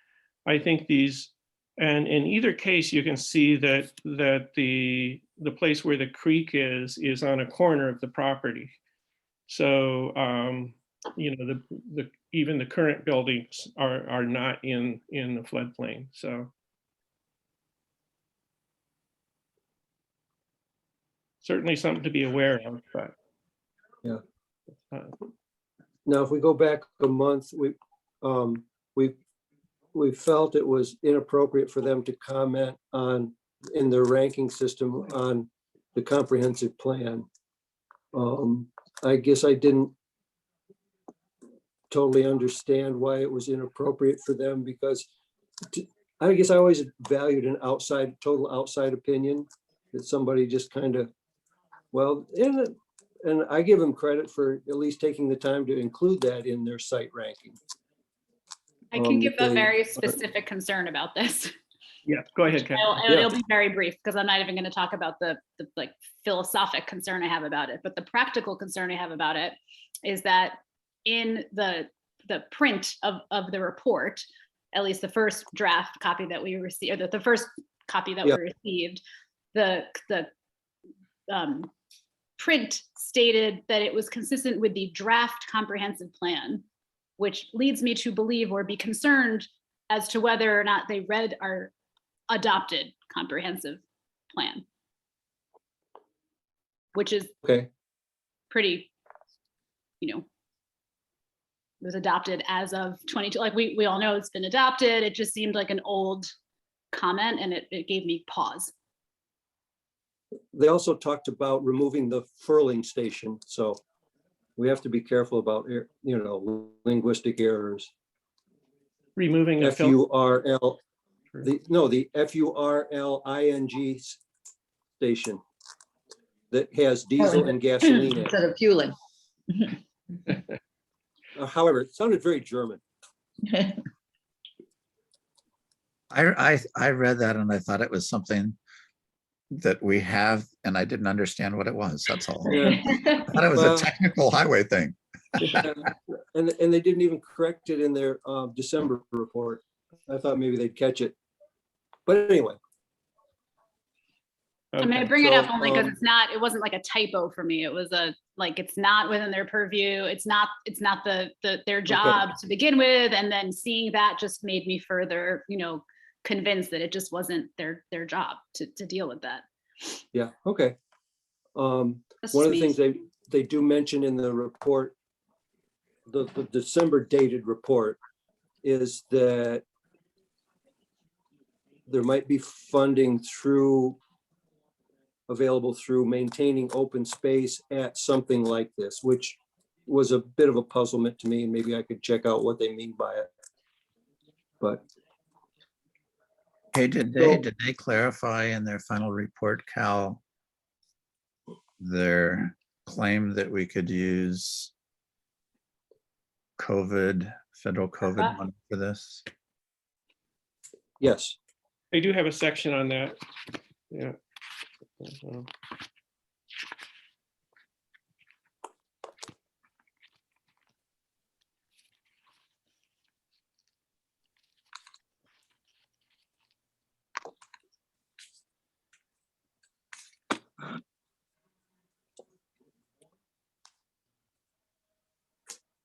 Speaker 2: I think these, and in either case, you can see that the place where the creek is on a corner of the property. So, you know, even the current buildings are not in the floodplain, so. Certainly something to be aware of, but.
Speaker 4: Yeah.
Speaker 2: uh,
Speaker 4: Now, if we go back a month, we felt it was inappropriate for them to comment on, in their ranking system, on the comprehensive plan. I guess I didn't totally understand why it was inappropriate for them, because I guess I always valued an total outside opinion, that somebody just kind of, well, and I give them credit for at least taking the time to include that in their site ranking.
Speaker 6: I can give
Speaker 4: that
Speaker 6: a
Speaker 4: they
Speaker 6: very
Speaker 4: are-
Speaker 6: specific concern about this.
Speaker 2: Yeah, go ahead, Ken.
Speaker 6: It'll be very brief because I'm not even going to talk about the like philosophic concern I have about it, but the practical concern I have about it is that in the print of the report, at least the first draft copy that we received, or the first copy that we received, the print stated that it was consistent with the draft comprehensive plan, which leads me to believe or be concerned as to whether or not they read our adopted comprehensive plan, which is
Speaker 4: Okay,
Speaker 6: pretty, you know, it was adopted as of 22, like we all know it's been adopted. It just seemed like an old comment and it gave me pause.
Speaker 4: they also talked about removing the furling station, so we have to be careful about, linguistic errors.
Speaker 2: Removing a
Speaker 4: FURL, the FURLING station that has diesel and gasoline in it.
Speaker 7: Instead of fueling.
Speaker 4: However, it sounded very German.
Speaker 5: I read that and I thought it was something that we have, and I didn't understand what it was. That's all.
Speaker 4: Yeah.
Speaker 5: I thought it was
Speaker 4: Well-
Speaker 5: a technical highway thing.
Speaker 4: And they didn't even correct it in their December report. I thought maybe they'd catch it. But anyway,
Speaker 6: I mean, I
Speaker 2: Okay.
Speaker 6: bring it up
Speaker 4: So,
Speaker 6: only because it wasn't like a typo for me. It was it's not within their purview. It's not their job to begin with. And then seeing that just made me further, convinced that it just wasn't their job to deal with that.
Speaker 4: yeah, okay.
Speaker 6: That's
Speaker 4: One of
Speaker 6: just
Speaker 4: the
Speaker 6: me.
Speaker 4: things they do mention in the report, the December dated report, is that there might be funding available through maintaining open space at something like this, which was a bit of a puzzlement to me, and maybe I could check out what they mean by it. But
Speaker 5: Hey, did they clarify in their final report, Cal, their claim that we could use federal COVID money for this?
Speaker 4: yes,
Speaker 2: They do have a section on that. Yeah.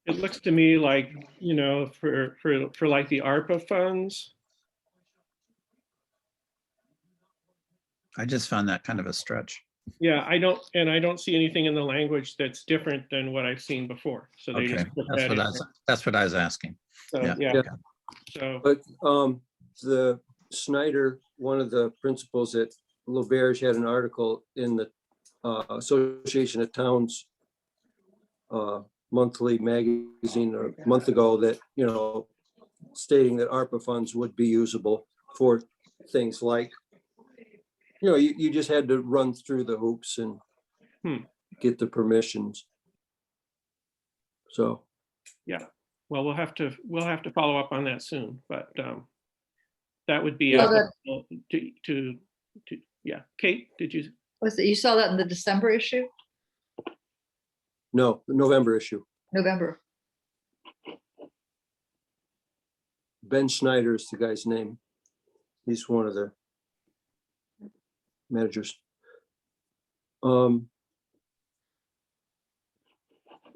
Speaker 2: It looks to me like, for like the ARPA funds,
Speaker 5: I just found that kind of a stretch.
Speaker 2: yeah, I don't see anything in the language that's different than what I've seen before. So they
Speaker 5: Okay,
Speaker 2: just put that in.
Speaker 5: that's what I was asking.
Speaker 2: So,
Speaker 5: yeah.
Speaker 2: yeah,
Speaker 4: Yeah.
Speaker 2: so,
Speaker 4: but the Snyder, one of the principals at L'Auberge, had an article in the Association of Towns monthly magazine a month ago that, stating that ARPA funds would be usable for things like, you just had to run through the hoops and get the permissions. So,
Speaker 2: yeah, well, we'll have to follow up on that soon, but that would be,
Speaker 7: Well, that-
Speaker 2: applicable to, yeah. Kate, did you?
Speaker 7: Was it, you saw that in the December issue,
Speaker 4: no, the November issue.
Speaker 7: November?
Speaker 4: Ben Schneider is the guy's name. He's one of the managers.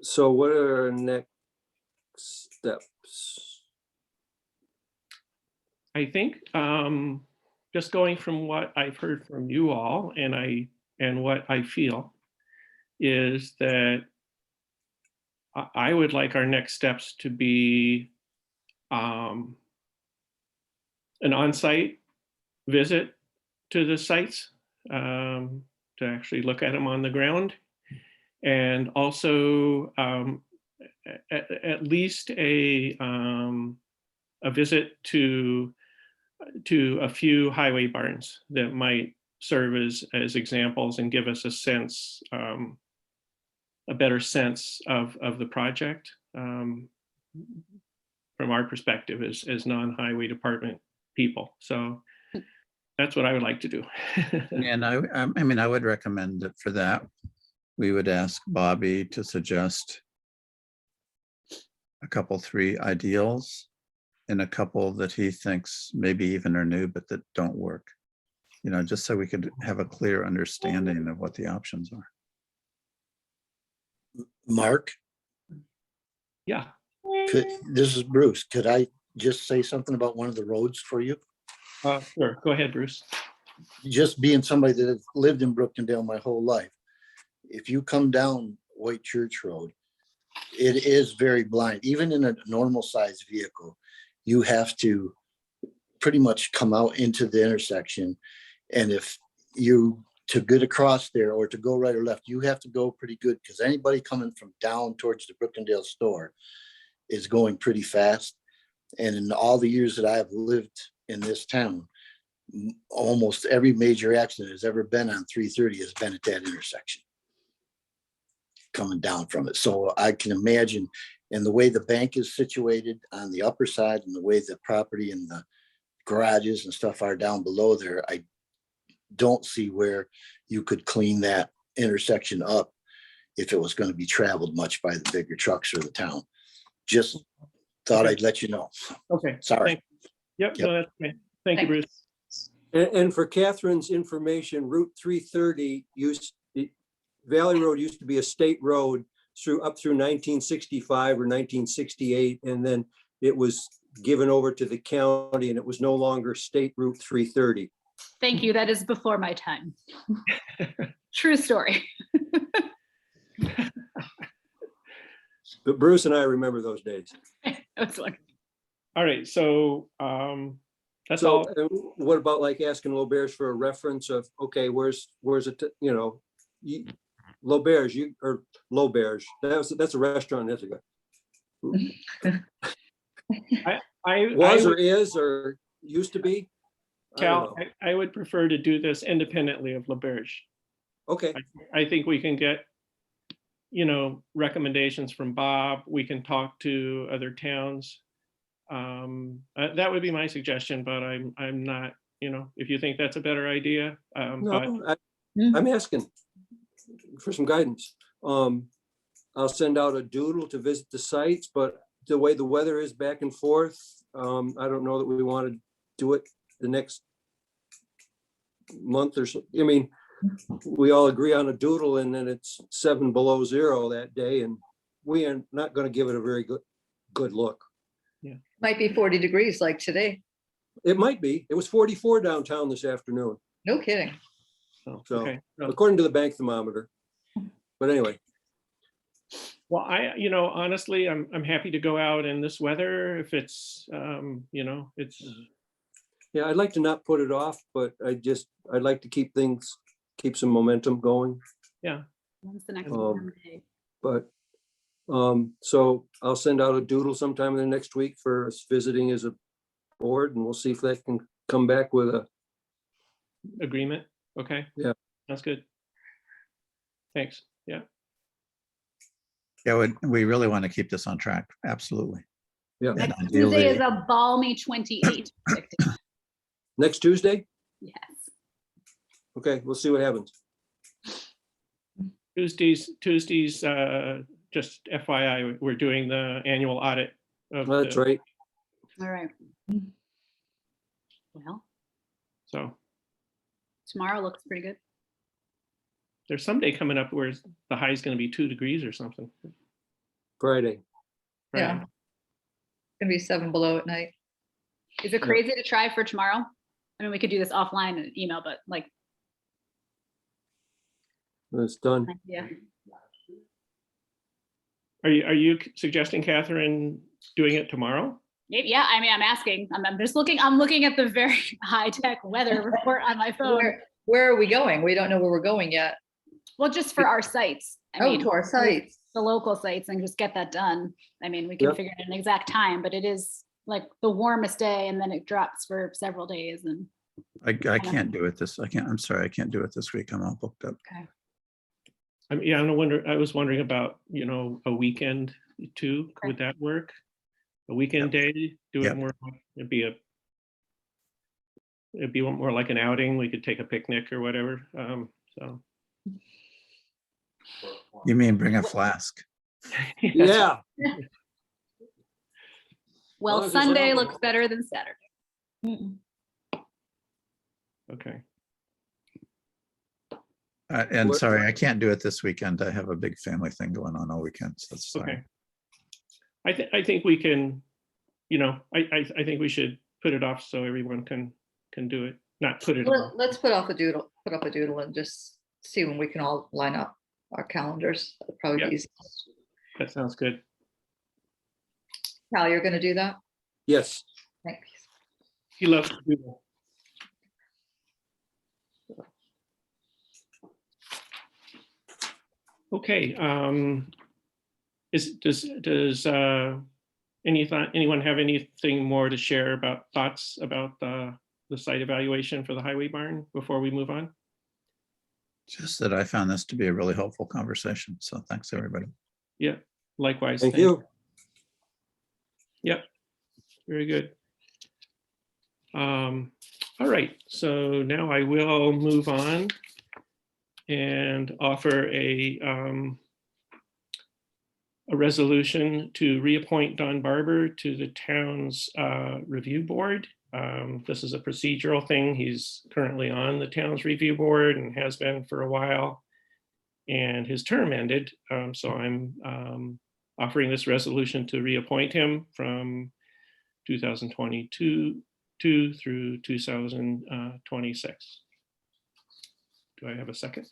Speaker 4: So what are our next steps?
Speaker 2: I think just going from what I've heard from you all and what I feel is that I would like our next steps to be an on-site visit to the sites, to actually look at them on the ground. And also at least a visit to a few highway barns that might serve as examples and give us a sense, a better sense of the project from our perspective as non-highway department people. So that's what I would like to do.
Speaker 5: And I mean, I would recommend that for that, we would ask Bobby to suggest a couple, 3 ideals and a couple that he thinks maybe even are new, but that don't work. You know, just so we could have a clear understanding of what the options are.
Speaker 8: Mark,
Speaker 2: Yeah,
Speaker 8: this is Bruce. Could I just say something about one of the roads for you?
Speaker 2: sure. Go ahead, Bruce.
Speaker 8: Just being somebody that has lived in Brookendale my whole life. If you come down White Church Road, it is very blind. Even in a normal sized vehicle, you have to pretty much come out into the intersection. And if you to get across there or to go right or left, you have to go pretty good because anybody coming from down towards the Brookendale store is going pretty fast. And in all the years that I have lived in this town, almost every major accident has ever been on 330 has been at that intersection coming down from it. So I can imagine, and the way the bank is situated on the upper side and the way the property and the garages and stuff are down below there, I don't see where you could clean that intersection up if it was going to be traveled much by the bigger trucks or the town. Just thought I'd let you know.
Speaker 2: Okay.
Speaker 8: Sorry.
Speaker 2: Thank- Yep,
Speaker 8: Yep.
Speaker 2: no, that's me. Thank you,
Speaker 3: Thanks.
Speaker 2: Bruce.
Speaker 4: And for Catherine's information, Route 330 Valley Road used to be a state road up through 1965 or 1968. And then it was given over to the county and it was no longer State Route 330.
Speaker 6: Thank you. That is before my time. True story.
Speaker 4: But Bruce and I remember those days.
Speaker 6: That's wonderful.
Speaker 2: All right, so that's
Speaker 4: So
Speaker 2: all.
Speaker 4: what about like asking L'Auberge for a reference of, okay, where's it, you know, L'Auberge, or L'Auberge, that's a restaurant in Ithaca. Was or is or used to be? I don't
Speaker 2: Cal,
Speaker 4: know.
Speaker 2: I would prefer to do this independently of LaBerge.
Speaker 4: Okay,
Speaker 2: I think we can get, recommendations from Bob. We can talk to other towns. That would be my suggestion, but I'm not, if you think that's a better idea. But
Speaker 4: no, I'm asking for some guidance. I'll send out a doodle to visit the sites, but the way the weather is back and forth, I don't know that we want to do it the next month or so. I mean, we all agree on a doodle and then it's 7 below zero that day and we are not going to give it a very good look.
Speaker 7: Might be 40 degrees like today.
Speaker 4: It might be. It was 44 downtown this afternoon,
Speaker 7: No kidding.
Speaker 2: so,
Speaker 4: so
Speaker 2: okay.
Speaker 4: according to the bank thermometer. But anyway,
Speaker 2: Well, honestly, I'm happy to go out in this weather if it's, it's,
Speaker 4: yeah, I'd like to not put it off, but I'd like to keep some momentum going.
Speaker 6: When's the next
Speaker 4: Um,
Speaker 6: warm day?
Speaker 4: But, so I'll send out a doodle sometime in the next week for us visiting as a board and we'll see if that can come back with a,
Speaker 2: agreement. Okay.
Speaker 4: Yeah.
Speaker 2: That's good. Thanks. Yeah.
Speaker 5: Yeah, we really want to keep this on track. Absolutely.
Speaker 4: yeah,
Speaker 5: And
Speaker 6: Next Tuesday is
Speaker 5: ideally,
Speaker 6: a balmy 28.
Speaker 4: next Tuesday?
Speaker 6: Yes.
Speaker 4: Okay, we'll see what happens.
Speaker 2: Tuesdays, just FYI, we're doing the annual audit of
Speaker 4: That's
Speaker 2: the-
Speaker 4: right.
Speaker 6: All right. Well,
Speaker 2: So
Speaker 6: tomorrow looks pretty good.
Speaker 2: there's some day coming up where the high is going to be 2 degrees or something.
Speaker 4: Friday.
Speaker 7: Yeah.
Speaker 2: Right.
Speaker 7: Gonna be 7 below at night.
Speaker 6: Is it crazy to try for tomorrow? I mean, we could do this offline and email, but like,
Speaker 4: It's done.
Speaker 6: yeah.
Speaker 2: Are you suggesting, Catherine, doing it tomorrow?
Speaker 6: Maybe, yeah, I mean, I'm asking, I'm just looking, I'm looking at the very high-tech weather report on my phone.
Speaker 7: Where are we going? We don't know where we're going yet.
Speaker 6: Well, just for our sites. I
Speaker 7: Oh,
Speaker 6: mean,
Speaker 7: to our sites.
Speaker 6: the local sites and just get that done. I mean, we can
Speaker 4: Yep.
Speaker 6: figure out an exact time, but it is like the warmest day and then it drops for several days and
Speaker 5: I can't do it I'm sorry, I can't do it this week. I'm all booked up.
Speaker 2: I mean, yeah, I was wondering about, a weekend too.
Speaker 6: Okay.
Speaker 2: Would that work? A weekend day, do it
Speaker 5: Yep.
Speaker 2: more, it'd be more like an outing. We could take a picnic or whatever. So.
Speaker 5: You mean bring a flask?
Speaker 4: Yeah.
Speaker 6: well,
Speaker 4: long as it's
Speaker 6: Sunday
Speaker 4: not-
Speaker 6: looks better than Saturday.
Speaker 2: Okay.
Speaker 5: And
Speaker 4: What-
Speaker 5: sorry, I can't do it this weekend. I have a big family thing going on all weekend. So that's
Speaker 2: Okay.
Speaker 5: sorry.
Speaker 2: I think we can, I think we should put it off so everyone can do it, not put it off.
Speaker 7: Let's put up a doodle and just see when we can all line up our calendars. That'd probably
Speaker 2: Yeah.
Speaker 7: be easiest.
Speaker 2: That sounds good.
Speaker 7: Cal, you're gonna do that?
Speaker 4: Yes.
Speaker 7: Thanks.
Speaker 2: He loves to do that. Okay, does anyone have anything more to share about thoughts about the site evaluation for the highway barn before we move on?
Speaker 5: Just that I found this to be a really helpful conversation. So thanks, everybody.
Speaker 2: Yeah, likewise.
Speaker 4: Thank you.
Speaker 2: Yep, very good. All right, so now I will move on and offer a resolution to reappoint Don Barber to the town's review board. This is a procedural thing. He's currently on the town's review board and has been for a while. And his term ended, so I'm offering this resolution to reappoint him from 2022 through 2026. Do I have a second?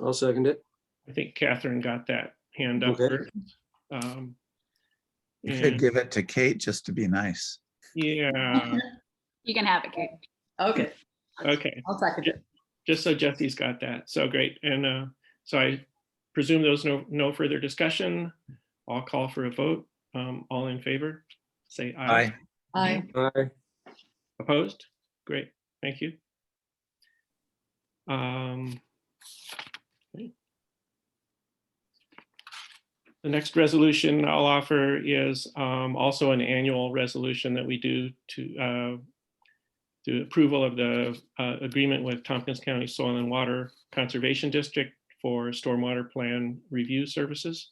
Speaker 4: I'll second it.
Speaker 2: I think Catherine got that hand up.
Speaker 4: Okay.
Speaker 2: first.
Speaker 5: You
Speaker 2: And-
Speaker 5: could give it to Kate just to be nice.
Speaker 2: Yeah,
Speaker 6: You can have it, Kate.
Speaker 7: Okay,
Speaker 2: okay,
Speaker 7: I'll second it.
Speaker 2: just so Jesse's got that, so great. And so I presume there's no further discussion. I'll call for a vote. All in favor, say aye.
Speaker 5: Aye.
Speaker 4: Aye.
Speaker 2: Opposed? Great, thank you. Okay. The next resolution I'll offer is also an annual resolution that we do to approval of the agreement with Tompkins County Soil and Water Conservation District for stormwater plan review services.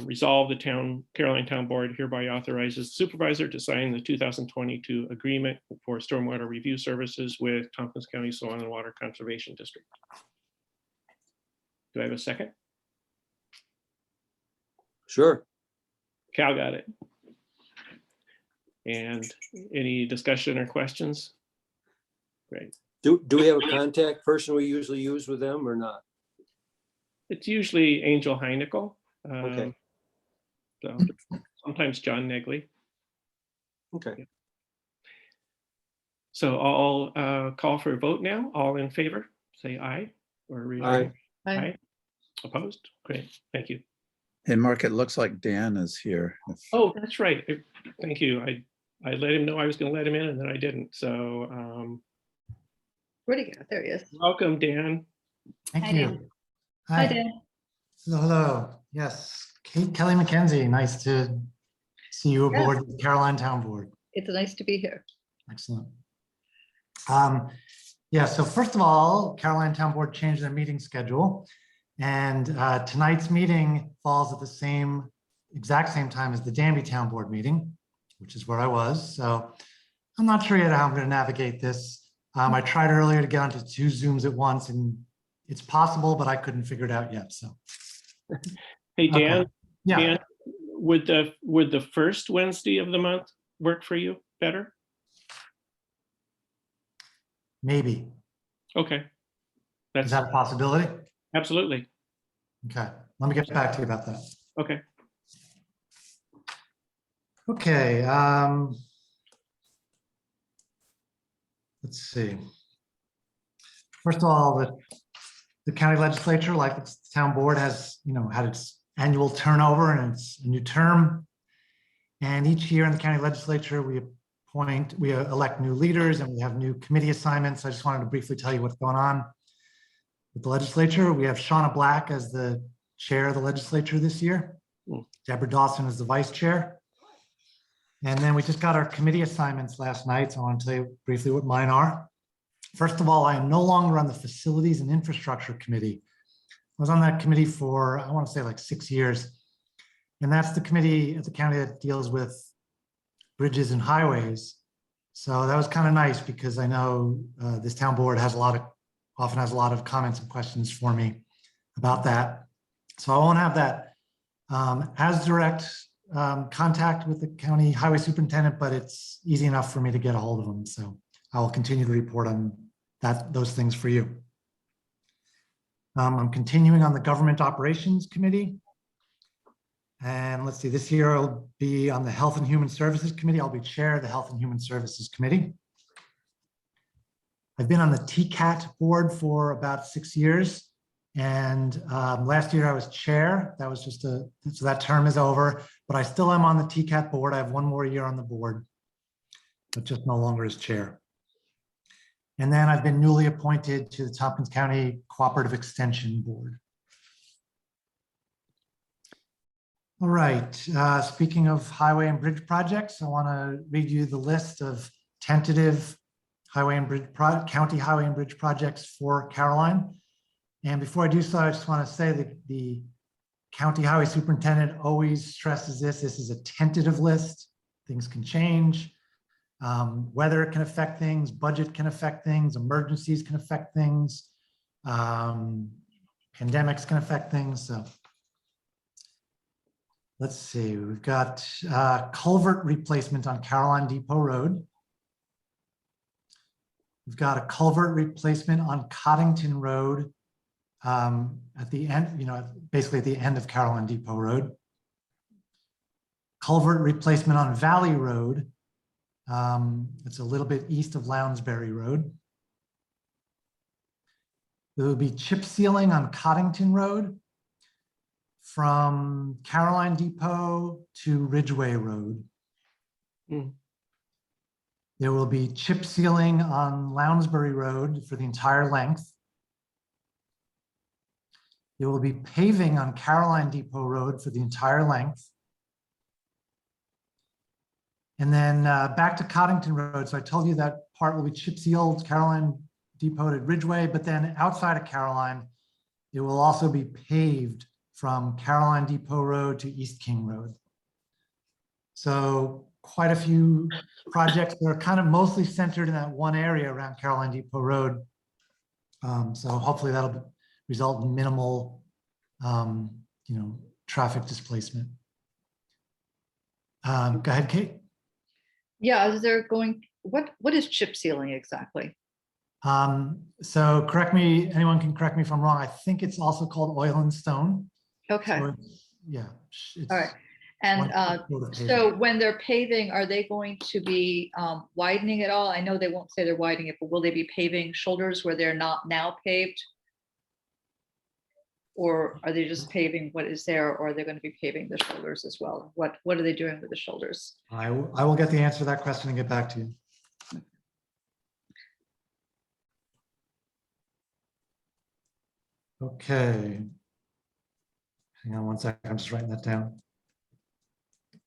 Speaker 2: Resolve the Caroline Town Board hereby authorizes the supervisor to sign the 2022 agreement for stormwater review services with Tompkins County Soil and Water Conservation District. Do I have a second?
Speaker 4: Sure.
Speaker 2: Cal got it. And any discussion or questions? Great.
Speaker 4: Do we have a contact person we usually use with them or not?
Speaker 2: It's usually Angel Heinickel.
Speaker 4: Okay.
Speaker 2: So sometimes John Negley.
Speaker 4: Okay.
Speaker 2: So I'll call for a vote now. All in favor, say aye. Or
Speaker 4: Aye.
Speaker 7: Aye.
Speaker 2: Opposed? Great, thank you.
Speaker 5: Hey, Mark, it looks like Dan is here.
Speaker 2: Oh, that's right. Thank you. I let him know I was going to let him in and then I didn't. So
Speaker 7: Where'd he go? There he is.
Speaker 2: welcome, Dan.
Speaker 9: Thank
Speaker 6: Hi,
Speaker 9: you.
Speaker 6: Dan.
Speaker 7: Hi,
Speaker 9: Hi.
Speaker 7: Dan.
Speaker 9: Hello. Yes, Kelly McKenzie. Nice to see you aboard the Caroline Town Board.
Speaker 7: It's nice to be here.
Speaker 9: Excellent. Yeah, so first of all, Caroline Town Board changed their meeting schedule. And tonight's meeting falls at the exact same time as the Danby Town Board meeting, which is where I was. So I'm not sure yet how I'm going to navigate this. I tried earlier to get onto 2 Zooms at once, and it's possible, but I couldn't figure it out yet. So
Speaker 2: Hey, Dan,
Speaker 9: Okay. Yeah,
Speaker 2: Dan, would the first Wednesday of the month work for you better?
Speaker 9: maybe.
Speaker 2: Okay.
Speaker 9: Is
Speaker 2: That's
Speaker 9: that a possibility?
Speaker 2: absolutely.
Speaker 9: Okay, let me get back to you about that.
Speaker 2: Okay.
Speaker 9: Okay. Let's see. First of all, the county legislature, like the town board, has, had its annual turnover and it's a new term. And each year in the county legislature, we elect new leaders and we have new committee assignments. I just wanted to briefly tell you what's going on with the legislature. We have Shauna Black as the chair of the legislature this year. Deborah Dawson is the vice chair. And then we just got our committee assignments last night. So I want to tell you briefly what mine are. First of all, I am no longer on the Facilities and Infrastructure Committee. I was on that committee for, I want to say like 6 years. And that's the committee at the county that deals with bridges and highways. So that was kind of nice because I know this town board often has a lot of comments and questions for me about that. So I won't have that as direct contact with the county highway superintendent, but it's easy enough for me to get a hold of them. So I will continue to report on those things for you. I'm continuing on the Government Operations Committee. And let's see, this year I'll be on the Health and Human Services Committee. I'll be chair of the Health and Human Services Committee. I've been on the TCAT board for about 6 years. And last year I was chair. That was so that term is over, but I still am on the TCAT board. I have 1 more year on the board, but just no longer as chair. And then I've been newly appointed to the Tompkins County Cooperative Extension Board. All right, speaking of highway and bridge projects, I want to read you the list of tentative highway and bridge county highway and bridge projects for Caroline. And before I do so, I just want to say that the county highway superintendent always stresses this. This is a tentative list. Things can change. Weather can affect things, budget can affect things, emergencies can affect things, pandemics can affect things. So let's see, we've got culvert replacement on Caroline Depot Road. We've got a culvert replacement on Coddington Road at the end, basically at the end of Caroline Depot Road. Culvert replacement on Valley Road. It's a little bit east of Lounsbury Road. There will be chip sealing on Coddington Road from Caroline Depot to Ridgeway Road. There will be chip sealing on Lounsbury Road for the entire length. There will be paving on Caroline Depot Road for the entire length. And then back to Coddington Road. So I told you that part will be chip sealed, Caroline Depot to Ridgeway, but then outside of Caroline, it will also be paved from Caroline Depot Road to East King Road. So quite a few projects that are kind of mostly centered in that one area around Caroline Depot Road. So hopefully that'll result in minimal, traffic displacement. Go ahead, Kate.
Speaker 7: Yeah, what is chip sealing exactly?
Speaker 9: So anyone can correct me if I'm wrong. I think it's also called oil and stone.
Speaker 7: Okay,
Speaker 9: So yeah.
Speaker 7: all right. And so when they're paving, are they going to be widening it all? I know they won't say they're widening it, but will they be paving shoulders where they're not now paved? Or are they just paving what is there, or are they going to be paving the shoulders as well? What are they doing with the shoulders?
Speaker 9: I will get the answer to that question and get back to you. Okay. Hang on one second, I'm just writing that down.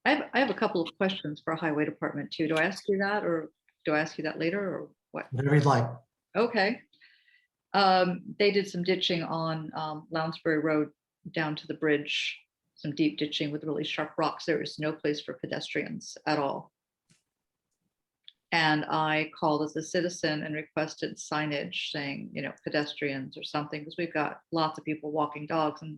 Speaker 7: I have a couple of questions for Highway Department too. Do I ask you that, or do I ask you that later, or what?
Speaker 9: Whatever you'd like.
Speaker 7: Okay. They did some ditching on Lounsbury Road down to the bridge, some deep ditching with really sharp rocks. There is no place for pedestrians at all. And I called as a citizen and requested signage saying, pedestrians or something, because we've got lots of people walking dogs. And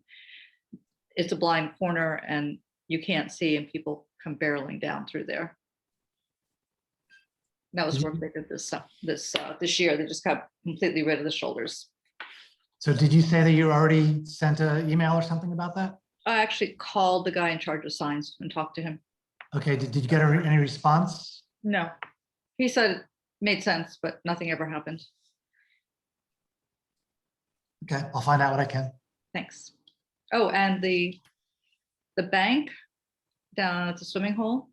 Speaker 7: it's a blind corner and you can't see and people come barreling down through there. That was work they did this year. They just got completely rid of the shoulders.
Speaker 9: So did you say that you already sent an email or something about that?
Speaker 7: I actually called the guy in charge of signs and talked to him.
Speaker 9: Okay, did you get any response?
Speaker 7: No, he said it made sense, but nothing ever happened.
Speaker 9: Okay, I'll find out what I can.
Speaker 7: Thanks. Oh, and the bank down at the swimming hole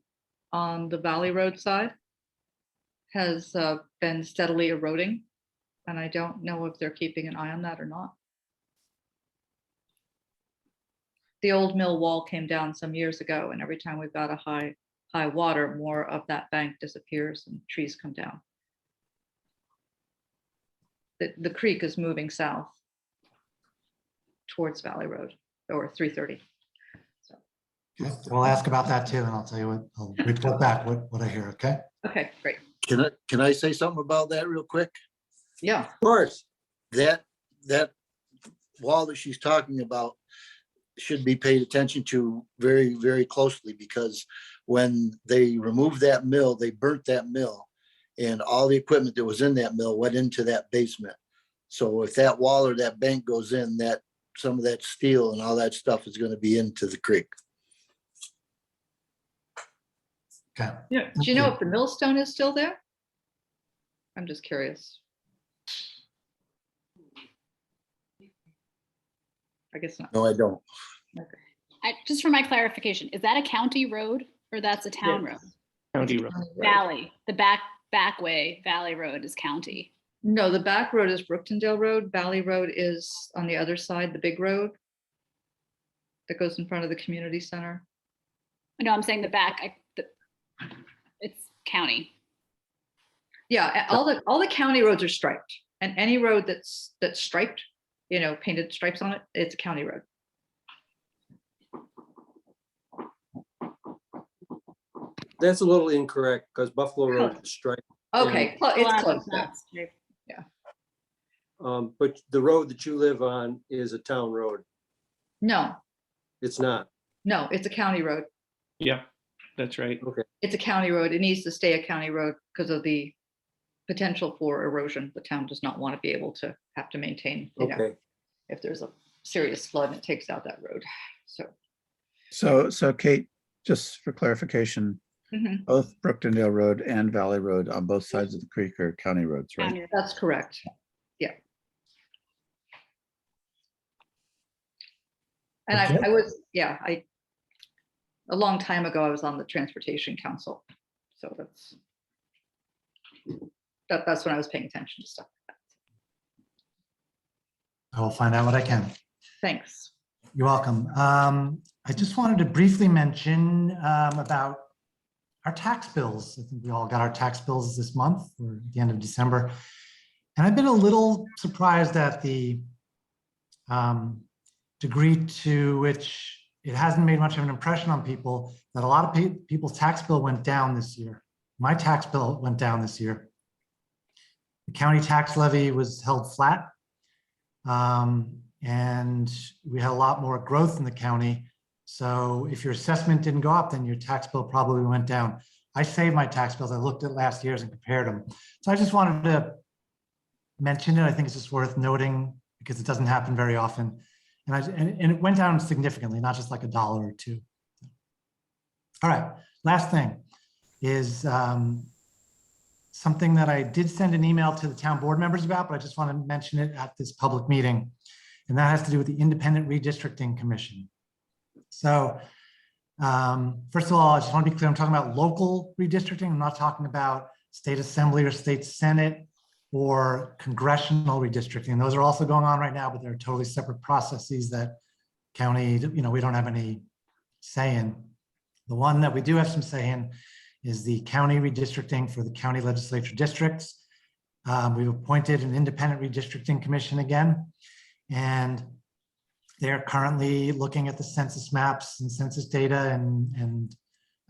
Speaker 7: on the Valley Road side has been steadily eroding, and I don't know if they're keeping an eye on that or not. The old mill wall came down some years ago, and every time we've got a high water, more of that bank disappears and trees come down. The creek is moving south towards Valley Road or 330. So,
Speaker 9: Okay, I'll ask about that too, and I'll tell you what, I'll report back what I hear, okay?
Speaker 7: okay, great.
Speaker 8: Can I say something about that real quick?
Speaker 7: Yeah.
Speaker 4: Of course.
Speaker 8: That wall that she's talking about should be paid attention to very, very closely, because when they removed that mill, they burnt that mill, and all the equipment that was in that mill went into that basement. So if that wall or that bank goes in, that some of that steel and all that stuff is going to be into the creek.
Speaker 9: Okay.
Speaker 7: Yeah. Do you know if the millstone is still there? I'm just curious. I guess not.
Speaker 8: No, I don't.
Speaker 6: Just for my clarification, is that a county road or that's a town road?
Speaker 2: County road.
Speaker 6: Valley, the back way, Valley Road is county.
Speaker 7: No, the back road is Brooktondale Road. Valley Road is on the other side, the big road that goes in front of the community center.
Speaker 6: No, I'm saying the back, it's county.
Speaker 7: Yeah, all the county roads are striped, and any road that's striped, painted stripes on it, it's a county road.
Speaker 4: That's a little incorrect because Buffalo Road is striped.
Speaker 7: Okay, it's close though.
Speaker 6: Not straight.
Speaker 4: But the road that you live on is a town road.
Speaker 7: No,
Speaker 4: It's not.
Speaker 7: it's a county road.
Speaker 2: Yeah, that's right.
Speaker 7: It's a county road. It needs to stay a county road because of the potential for erosion. The town does not want to be able to have to maintain,
Speaker 4: Okay.
Speaker 7: if there's a serious flood, it takes out that road.
Speaker 5: So Kate, just for clarification,
Speaker 7: Mhm,
Speaker 5: both Brooktondale Road and Valley Road on both sides of the creek are county roads, right?
Speaker 6: County road.
Speaker 7: that's correct. Yeah. And
Speaker 9: Okay.
Speaker 7: I was, a long time ago, I was on the Transportation Council. So that's when I was paying attention to stuff like that.
Speaker 9: I will find out what I can.
Speaker 7: Thanks.
Speaker 9: You're welcome. I just wanted to briefly mention about our tax bills. I think we all got our tax bills this month or at the end of December. And I've been a little surprised at the degree to which it hasn't made much of an impression on people that a lot of people's tax bill went down this year. My tax bill went down this year. The county tax levy was held flat. And we had a lot more growth in the county. So if your assessment didn't go up, then your tax bill probably went down. I saved my tax bills. I looked at last year's and compared them. So I just wanted to mention it. I think it's just worth noting because it doesn't happen very often. And it went down significantly, not just like $1 or $2. All right, last thing is something that I did send an email to the town board members about, but I just want to mention it at this public meeting. And that has to do with the Independent Redistricting Commission. So first of all, I just want to be clear, I'm talking about local redistricting. I'm not talking about state assembly or state senate or congressional redistricting. Those are also going on right now, but they're totally separate processes that county, we don't have any say in. The one that we do have some say in is the county redistricting for the county legislature districts. We've appointed an independent redistricting commission again, and they're currently looking at the census maps and census data and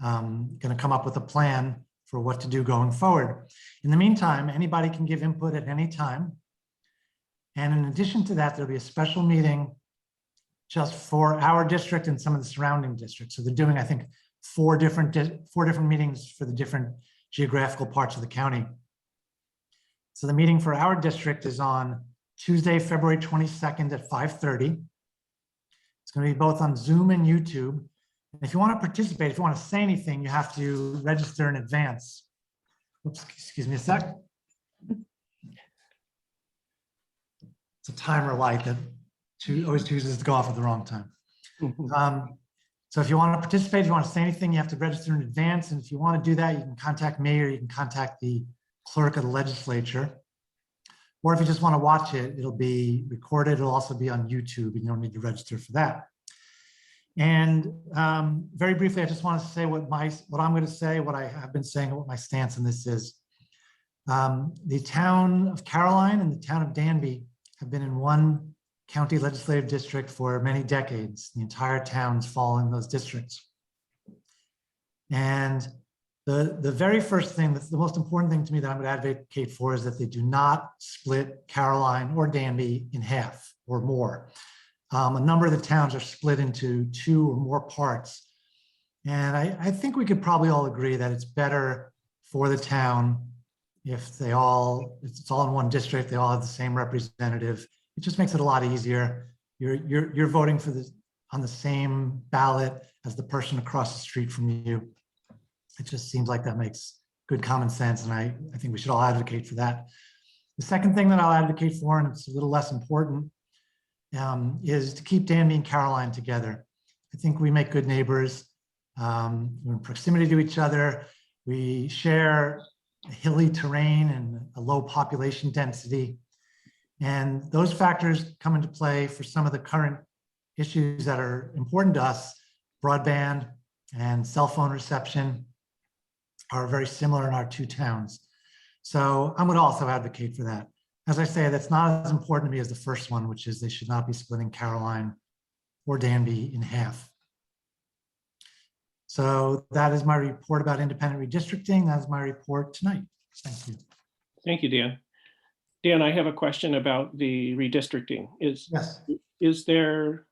Speaker 9: going to come up with a plan for what to do going forward. In the meantime, anybody can give input at any time. And in addition to that, there'll be a special meeting just for our district and some of the surrounding districts. So they're doing, I think, four different meetings for the different geographical parts of the county. So the meeting for our district is on Tuesday, February 22nd at 5:30. It's going to be both on Zoom and YouTube. And if you want to participate, if you want to say anything, you have to register in advance. Oops, excuse me a sec. It's a timer light that always chooses to go off at the wrong time. So if you want to participate, if you want to say anything, you have to register in advance. And if you want to do that, you can contact me or you can contact the clerk of the legislature. Or if you just want to watch it, it'll be recorded. It'll also be on YouTube and you don't need to register for that. And very briefly, I just want to say what I'm going to say, what I have been saying, what my stance on this is. The town of Caroline and the town of Danby have been in one county legislative district for many decades. The entire towns fall in those districts. And the very first thing, that's the most important thing to me that I'm going to advocate for is that they do not split Caroline or Danby in half or more. A number of the towns are split into 2 or more parts. And I think we could probably all agree that it's better for the town if it's all in one district, they all have the same representative. It just makes it a lot easier. You're voting on the same ballot as the person across the street from you. It just seems like that makes good common sense. And I think we should all advocate for that. The second thing that I'll advocate for, and it's a little less important, is to keep Danby and Caroline together. I think we make good neighbors. We're in proximity to each other. We share a hilly terrain and a low population density. And those factors come into play for some of the current issues that are important to us. Broadband and cell phone reception are very similar in our 2 towns. So I'm going to also advocate for that. As I say, that's not as important to me as the first one, which is they should not be splitting Caroline or Danby in half. So that is my report about independent redistricting. That is my report tonight. Thank you.
Speaker 2: Thank you, Dan. Dan, I have a question about the redistricting.
Speaker 9: Yes.
Speaker 2: Is there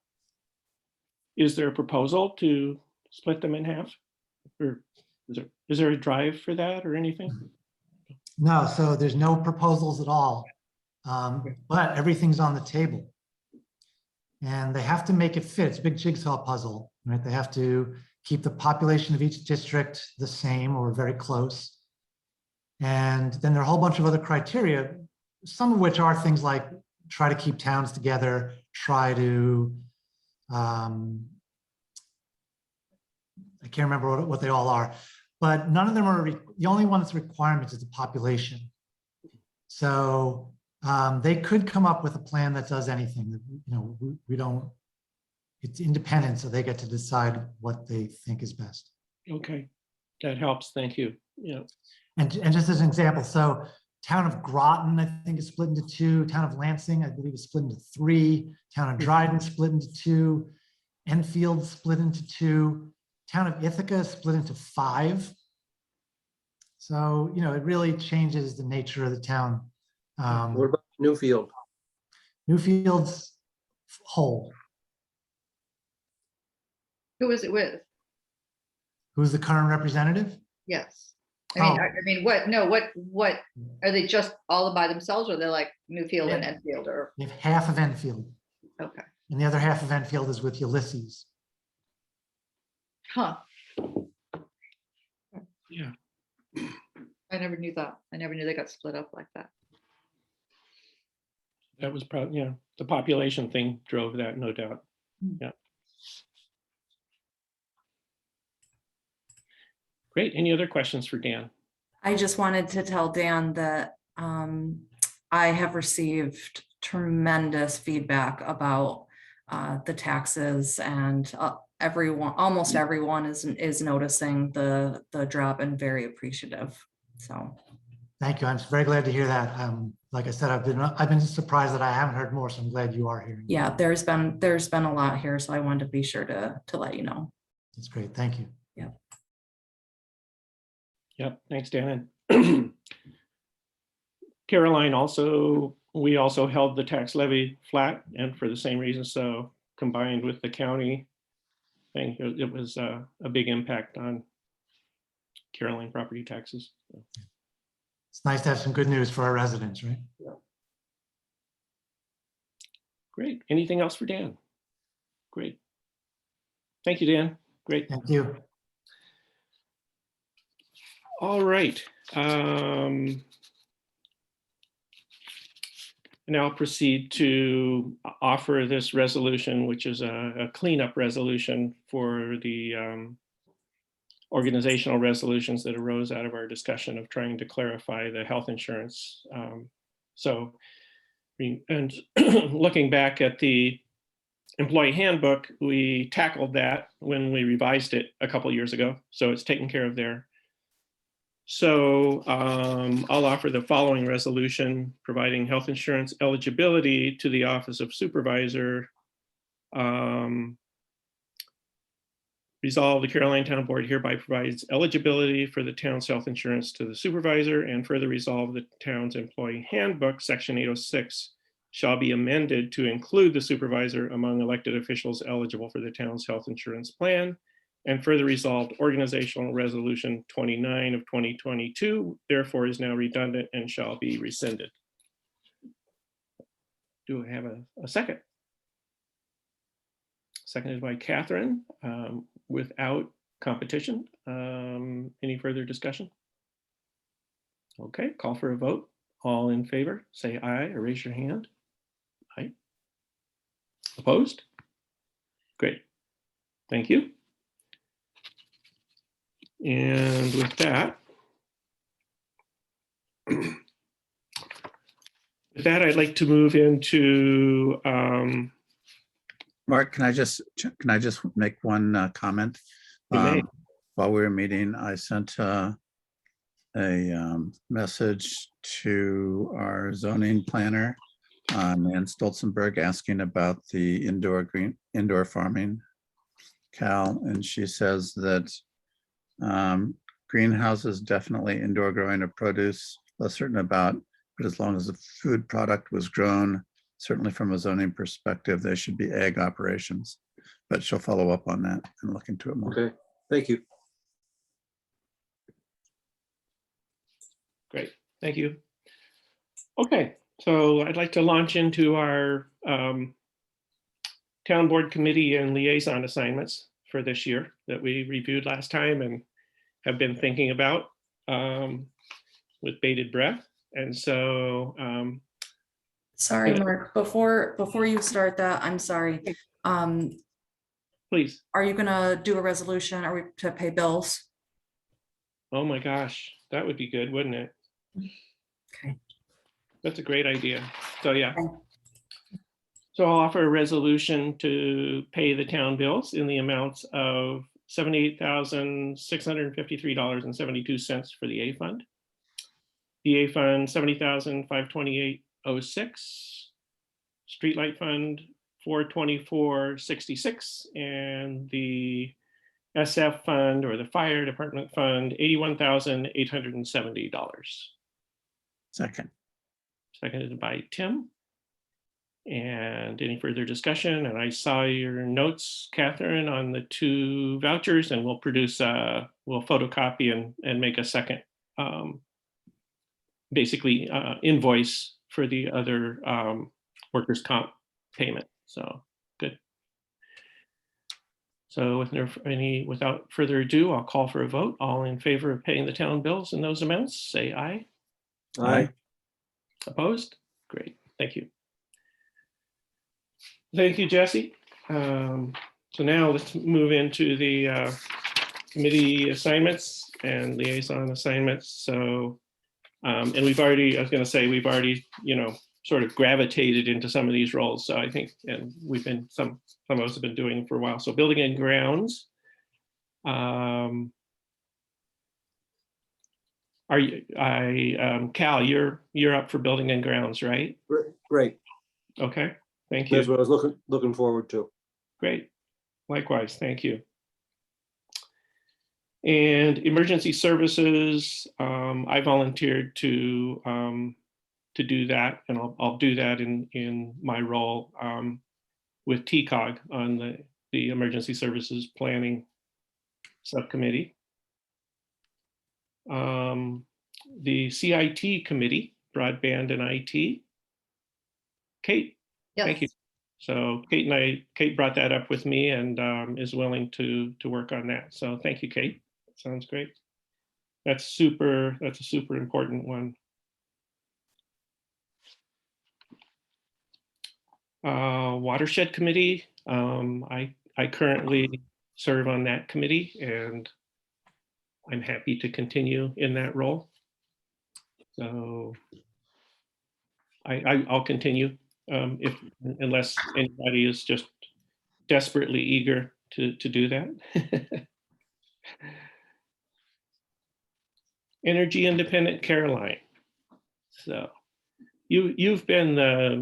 Speaker 2: a proposal to split them in half? Or is there a drive for that or anything?
Speaker 9: No, so there's no proposals at all, but everything's on the table. And they have to make it fit. It's a big jigsaw puzzle, right? They have to keep the population of each district the same or very close. And then there are a whole bunch of other criteria, some of which are things like try to keep towns together, try to, I can't remember what they all are, but none of them are, the only one that's a requirement is the population. So they could come up with a plan that does anything. You know, we don't, it's independent, so they get to decide what they think is best.
Speaker 2: Okay, that helps. Thank you. Yeah.
Speaker 9: And just as an example, so town of Groton, I think, is split into 2. Town of Lansing, I believe, is split into 3. Town of Dryden split into 2. Enfield split into 2. Town of Ithaca is split into 5. So, you know, it really changes the nature of the town.
Speaker 4: What about Newfield?
Speaker 9: Newfield's whole.
Speaker 7: Who is it with?
Speaker 9: Who's the current representative?
Speaker 7: Yes. I mean,
Speaker 9: Oh.
Speaker 7: I mean, what, are they just all by themselves or they're like Newfield and Enfield or,
Speaker 9: You have half of Enfield,
Speaker 7: okay,
Speaker 9: and the other half of Enfield is with Ulysses.
Speaker 7: huh,
Speaker 2: Yeah.
Speaker 7: I never knew that. I never knew they got split up like that.
Speaker 2: That was probably, yeah, the population thing drove that, no doubt. Yeah. Great. Any other questions for Dan?
Speaker 3: I just wanted to tell Dan that I have received tremendous feedback about the taxes, and everyone, almost everyone is noticing the drop and very appreciative. So
Speaker 9: Thank you. I'm very glad to hear that. Like I said, I've been surprised that I haven't heard more, so I'm glad you are hearing.
Speaker 3: yeah, there's been a lot here, so I wanted to be sure to let you know.
Speaker 9: That's great. Thank you.
Speaker 2: Yep, thanks, Dan. Caroline, we also held the tax levy flat, and for the same reason. So combined with the county thing, it was a big impact on Caroline property taxes.
Speaker 9: It's nice to have some good news for our residents, right?
Speaker 2: Great. Anything else for Dan? Great. Thank you, Dan. Great.
Speaker 9: Thank you.
Speaker 2: All right. Now I'll proceed to offer this resolution, which is a cleanup resolution for the organizational resolutions that arose out of our discussion of trying to clarify the health insurance. And looking back at the employee handbook, we tackled that when we revised it a couple years ago. So it's taken care of there. So I'll offer the following resolution, providing health insurance eligibility to the Office of Supervisor. Resolve, the Caroline Town Board hereby provides eligibility for the town's health insurance to the supervisor, and further resolve the town's employee handbook, section 806, shall be amended to include the supervisor among elected officials eligible for the town's health insurance plan. And further resolved, organizational resolution 29 of 2022, therefore is now redundant and shall be rescinded. Do I have a second? Seconded by Catherine, without competition. Any further discussion? Okay, call for a vote. All in favor, say aye or raise your hand. Aye. Opposed? Great. Thank you. And with that, I'd like to move into
Speaker 5: Mark, can I just make one comment?
Speaker 2: You may.
Speaker 5: While we were meeting, I sent a message to our zoning planner, Nan Stolzenberg, asking about the indoor farming, Cal, and she says that greenhouses, definitely indoor growing of produce, less certain about, but as long as the food product was grown, certainly from a zoning perspective, they should be ag operations. But she'll follow up on that and look into it more.
Speaker 4: Okay, thank you.
Speaker 2: Great, thank you. Okay, so I'd like to launch into our town board committee and liaison assignments for this year that we reviewed last time and have been thinking about with bated breath. And so
Speaker 3: Sorry, Mark, before you start that, I'm sorry.
Speaker 2: please.
Speaker 3: Are you gonna do a resolution? Are we to pay bills?
Speaker 2: Oh my gosh, that would be good, wouldn't it?
Speaker 3: Okay.
Speaker 2: That's a great idea. So yeah.
Speaker 3: Okay.
Speaker 2: So I'll offer a resolution to pay the town bills in the amounts of $78,653.72 for the A fund. The A fund, $70,528.06. Streetlight fund, $424.66, and the SF fund, or the fire department fund, $81,870.
Speaker 5: Second.
Speaker 2: Seconded by Tim. And any further discussion? And I saw your notes, Catherine, on the 2 vouchers, and we'll produce, we'll photocopy and make a second, basically invoice for the other workers' comp payment. So good. So without further ado, I'll call for a vote. All in favor of paying the town bills in those amounts, say aye.
Speaker 4: Aye.
Speaker 2: Opposed? Great, thank you. Thank you, Jesse. So now let's move into the committee assignments and liaison assignments. So, and we've already, I was going to say, we've already, sort of gravitated into some of these roles. So I think, and we've been, some of us have been doing for a while. So building and grounds. Cal, you're up for building and grounds, right?
Speaker 4: Great.
Speaker 2: Okay, thank you.
Speaker 4: That's what I was looking forward to.
Speaker 2: Great. Likewise, thank you. And emergency services, I volunteered to do that, and I'll do that in my role. with TCOG on the Emergency Services Planning Subcommittee. The CIT Committee, Broadband and IT. Kate, thank you.
Speaker 7: Yes.
Speaker 2: So Kate brought that up with me and is willing to work on that. So thank you, Kate. Sounds great. That's a super important one. Watershed Committee. I currently serve on that committee and I'm happy to continue in that role. So I'll continue unless anybody is just desperately eager to do that. Energy Independent Caroline. So you've been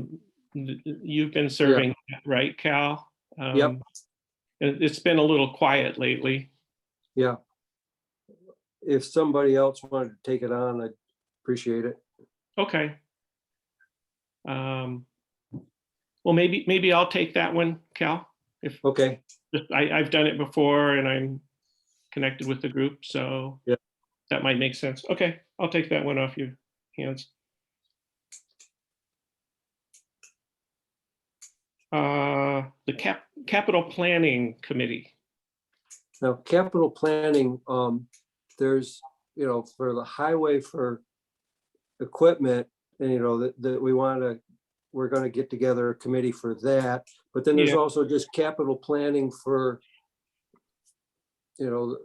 Speaker 2: serving, right, Cal?
Speaker 4: Yep.
Speaker 2: It's been a little quiet lately.
Speaker 4: Yeah. If somebody else wanted to take it on, I'd appreciate it.
Speaker 2: Okay. Well, maybe I'll take that one, Cal.
Speaker 4: Okay.
Speaker 2: I've done it before and I'm connected with the group, so
Speaker 4: Yeah.
Speaker 2: that might make sense. Okay, I'll take that one off your hands. The Capital Planning Committee.
Speaker 4: Now, capital planning, there's, for the highway for equipment, and that we're gonna get together a committee for that. But then there's
Speaker 2: Yeah.
Speaker 4: also just capital planning for, that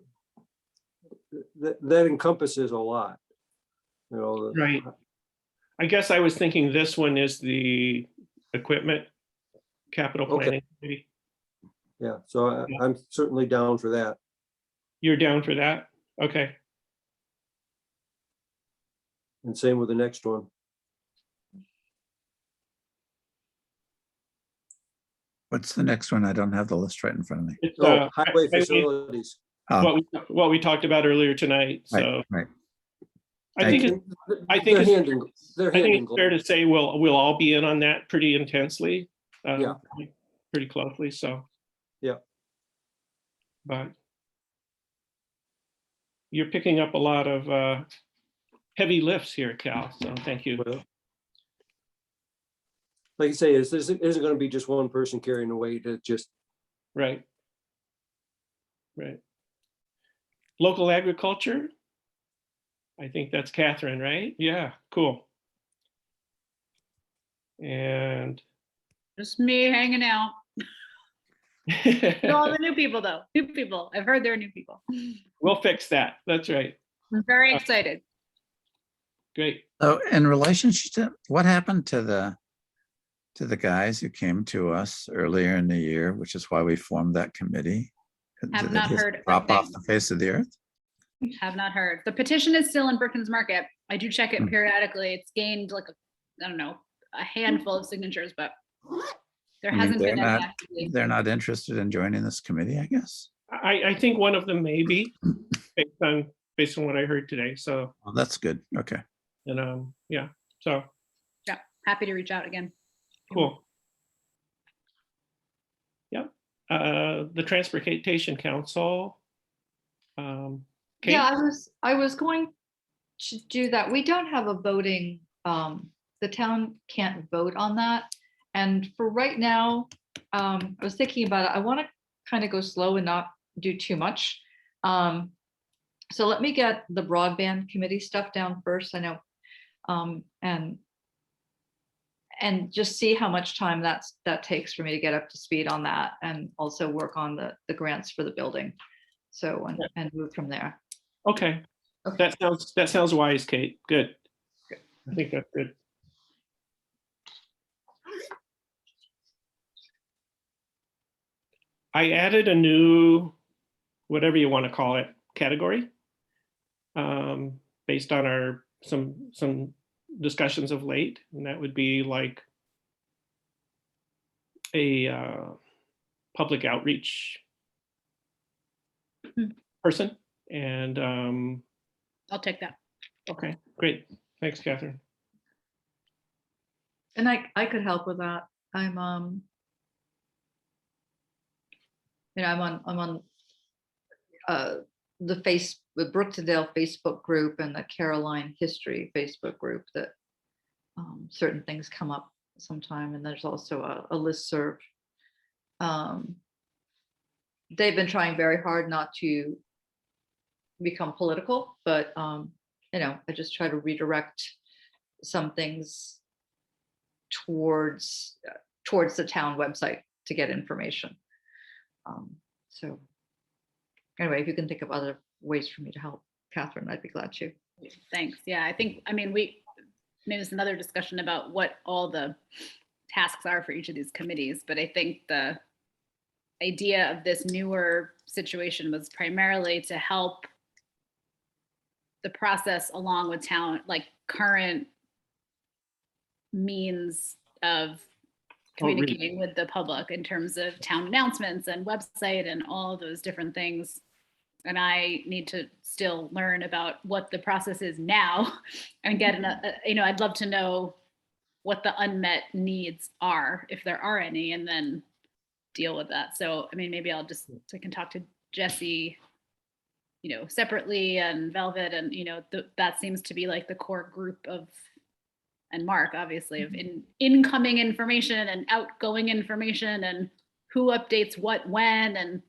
Speaker 4: encompasses a lot.
Speaker 2: Right. I guess I was thinking this one is the equipment capital
Speaker 4: Okay.
Speaker 2: planning committee.
Speaker 4: Yeah, so I'm certainly down for that.
Speaker 2: You're down for that? Okay.
Speaker 4: And same with the next one.
Speaker 5: What's the next one? I don't have the list right in front of me.
Speaker 2: It's
Speaker 4: Oh, highway
Speaker 2: highway-
Speaker 4: facilities.
Speaker 5: Oh,
Speaker 2: what we talked about earlier tonight. So
Speaker 5: right.
Speaker 2: I think it's
Speaker 4: They're hand in
Speaker 2: fair to
Speaker 4: glove.
Speaker 2: say we'll all be in on that pretty intensely.
Speaker 4: Yeah.
Speaker 2: Pretty closely, so.
Speaker 4: Yeah.
Speaker 2: But you're picking up a lot of heavy lifts here, Cal, so thank you.
Speaker 4: Well, like you say, this isn't gonna be just one person carrying the weight. It just,
Speaker 2: Right. Right. Local agriculture. I think that's Catherine, right? Yeah, cool. And
Speaker 6: Just me hanging out. All the new people though, new people. I've heard there are new people.
Speaker 2: we'll fix that. That's right.
Speaker 6: I'm very excited.
Speaker 2: Great.
Speaker 5: So in relationship to what happened to the guys who came to us earlier in the year, which is why we formed that committee?
Speaker 6: Have
Speaker 5: Did they
Speaker 6: not
Speaker 5: just
Speaker 6: heard a
Speaker 5: drop off
Speaker 6: thing.
Speaker 5: the face of the earth?
Speaker 6: Have not heard. The petition is still in Brookings Market. I do check it
Speaker 5: Hmm.
Speaker 6: periodically. It's gained like I don't know, a handful of signatures, but there
Speaker 5: I mean,
Speaker 6: hasn't
Speaker 5: they're
Speaker 6: been any
Speaker 5: not-
Speaker 6: activity.
Speaker 5: They're not interested in joining this committee, I guess.
Speaker 2: I think one of them may be based on what I heard today. So,
Speaker 5: Well, that's good. Okay.
Speaker 2: yeah. So
Speaker 6: Yeah, happy to reach out again.
Speaker 2: cool. Yep. The Transportation Council. Kate?
Speaker 7: Yeah, I was going to do that. We don't have a voting, the town can't vote on that. And for right now, I was thinking about it. I want to kind of go slow and not do too much. So let me get the broadband committee stuff down first. I know, and just see how much time that takes for me to get up to speed on that, and also work on the grants for the building. So and move from there.
Speaker 2: Okay.
Speaker 7: Okay.
Speaker 2: That sounds wise, Kate. Good. I think that's good. I added a new, whatever you want to call it, category, based on some discussions of late, and that would be like a public outreach person. And
Speaker 6: I'll take that.
Speaker 2: okay, great. Thanks, Catherine.
Speaker 7: And I could help with that. I'm You know, I'm on the Brooktondale Facebook group and the Caroline History Facebook group that certain things come up sometime. And there's also a listserv. They've been trying very hard not to become political, but you know, I just try to redirect some things towards the town website to get information. So anyway, if you can think of other ways for me to help, Catherine, I'd be glad to.
Speaker 6: Thanks. Yeah, I think, I mean, maybe it's another discussion about what all the tasks are for each of these committees, but I think the idea of this newer situation was primarily to help the process along with town, like current means of communicating with the public in terms of town announcements and website and all those different things. And I need to still learn about what the process is now and get you know, I'd love to know what the unmet needs are, if there are any, and then deal with that. So, I mean, maybe I can talk to Jesse, you know, separately, and Velvet, and, you know, that seems to be like the core group of, and Mark, obviously, of incoming information and outgoing information and who updates what when, and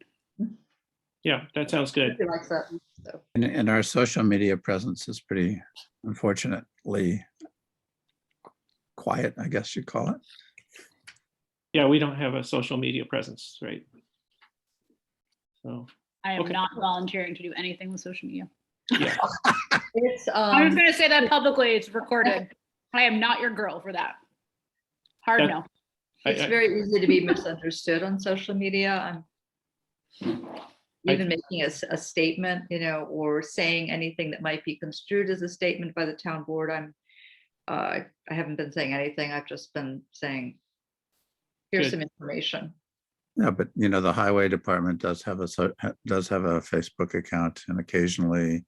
Speaker 2: Yeah, that sounds good.
Speaker 7: He likes that. So.
Speaker 5: And our social media presence is pretty, unfortunately, quiet, I guess you'd call it.
Speaker 2: Yeah, we don't have a social media presence, right? So,
Speaker 6: I am
Speaker 2: Okay.
Speaker 6: not volunteering to do anything with social media.
Speaker 2: yeah,
Speaker 7: It's
Speaker 6: I'm just gonna say that publicly, it's recorded. I am not your girl for that. Hard
Speaker 2: That-
Speaker 6: no.
Speaker 7: it's very easy to be misunderstood on social media. Even making a statement, you know, or saying anything that might be construed as a statement by the town board. I haven't been saying anything. I've just been saying, here's
Speaker 2: Good.
Speaker 7: some information.
Speaker 5: Yeah, but you know, the highway department does have a Facebook account and occasionally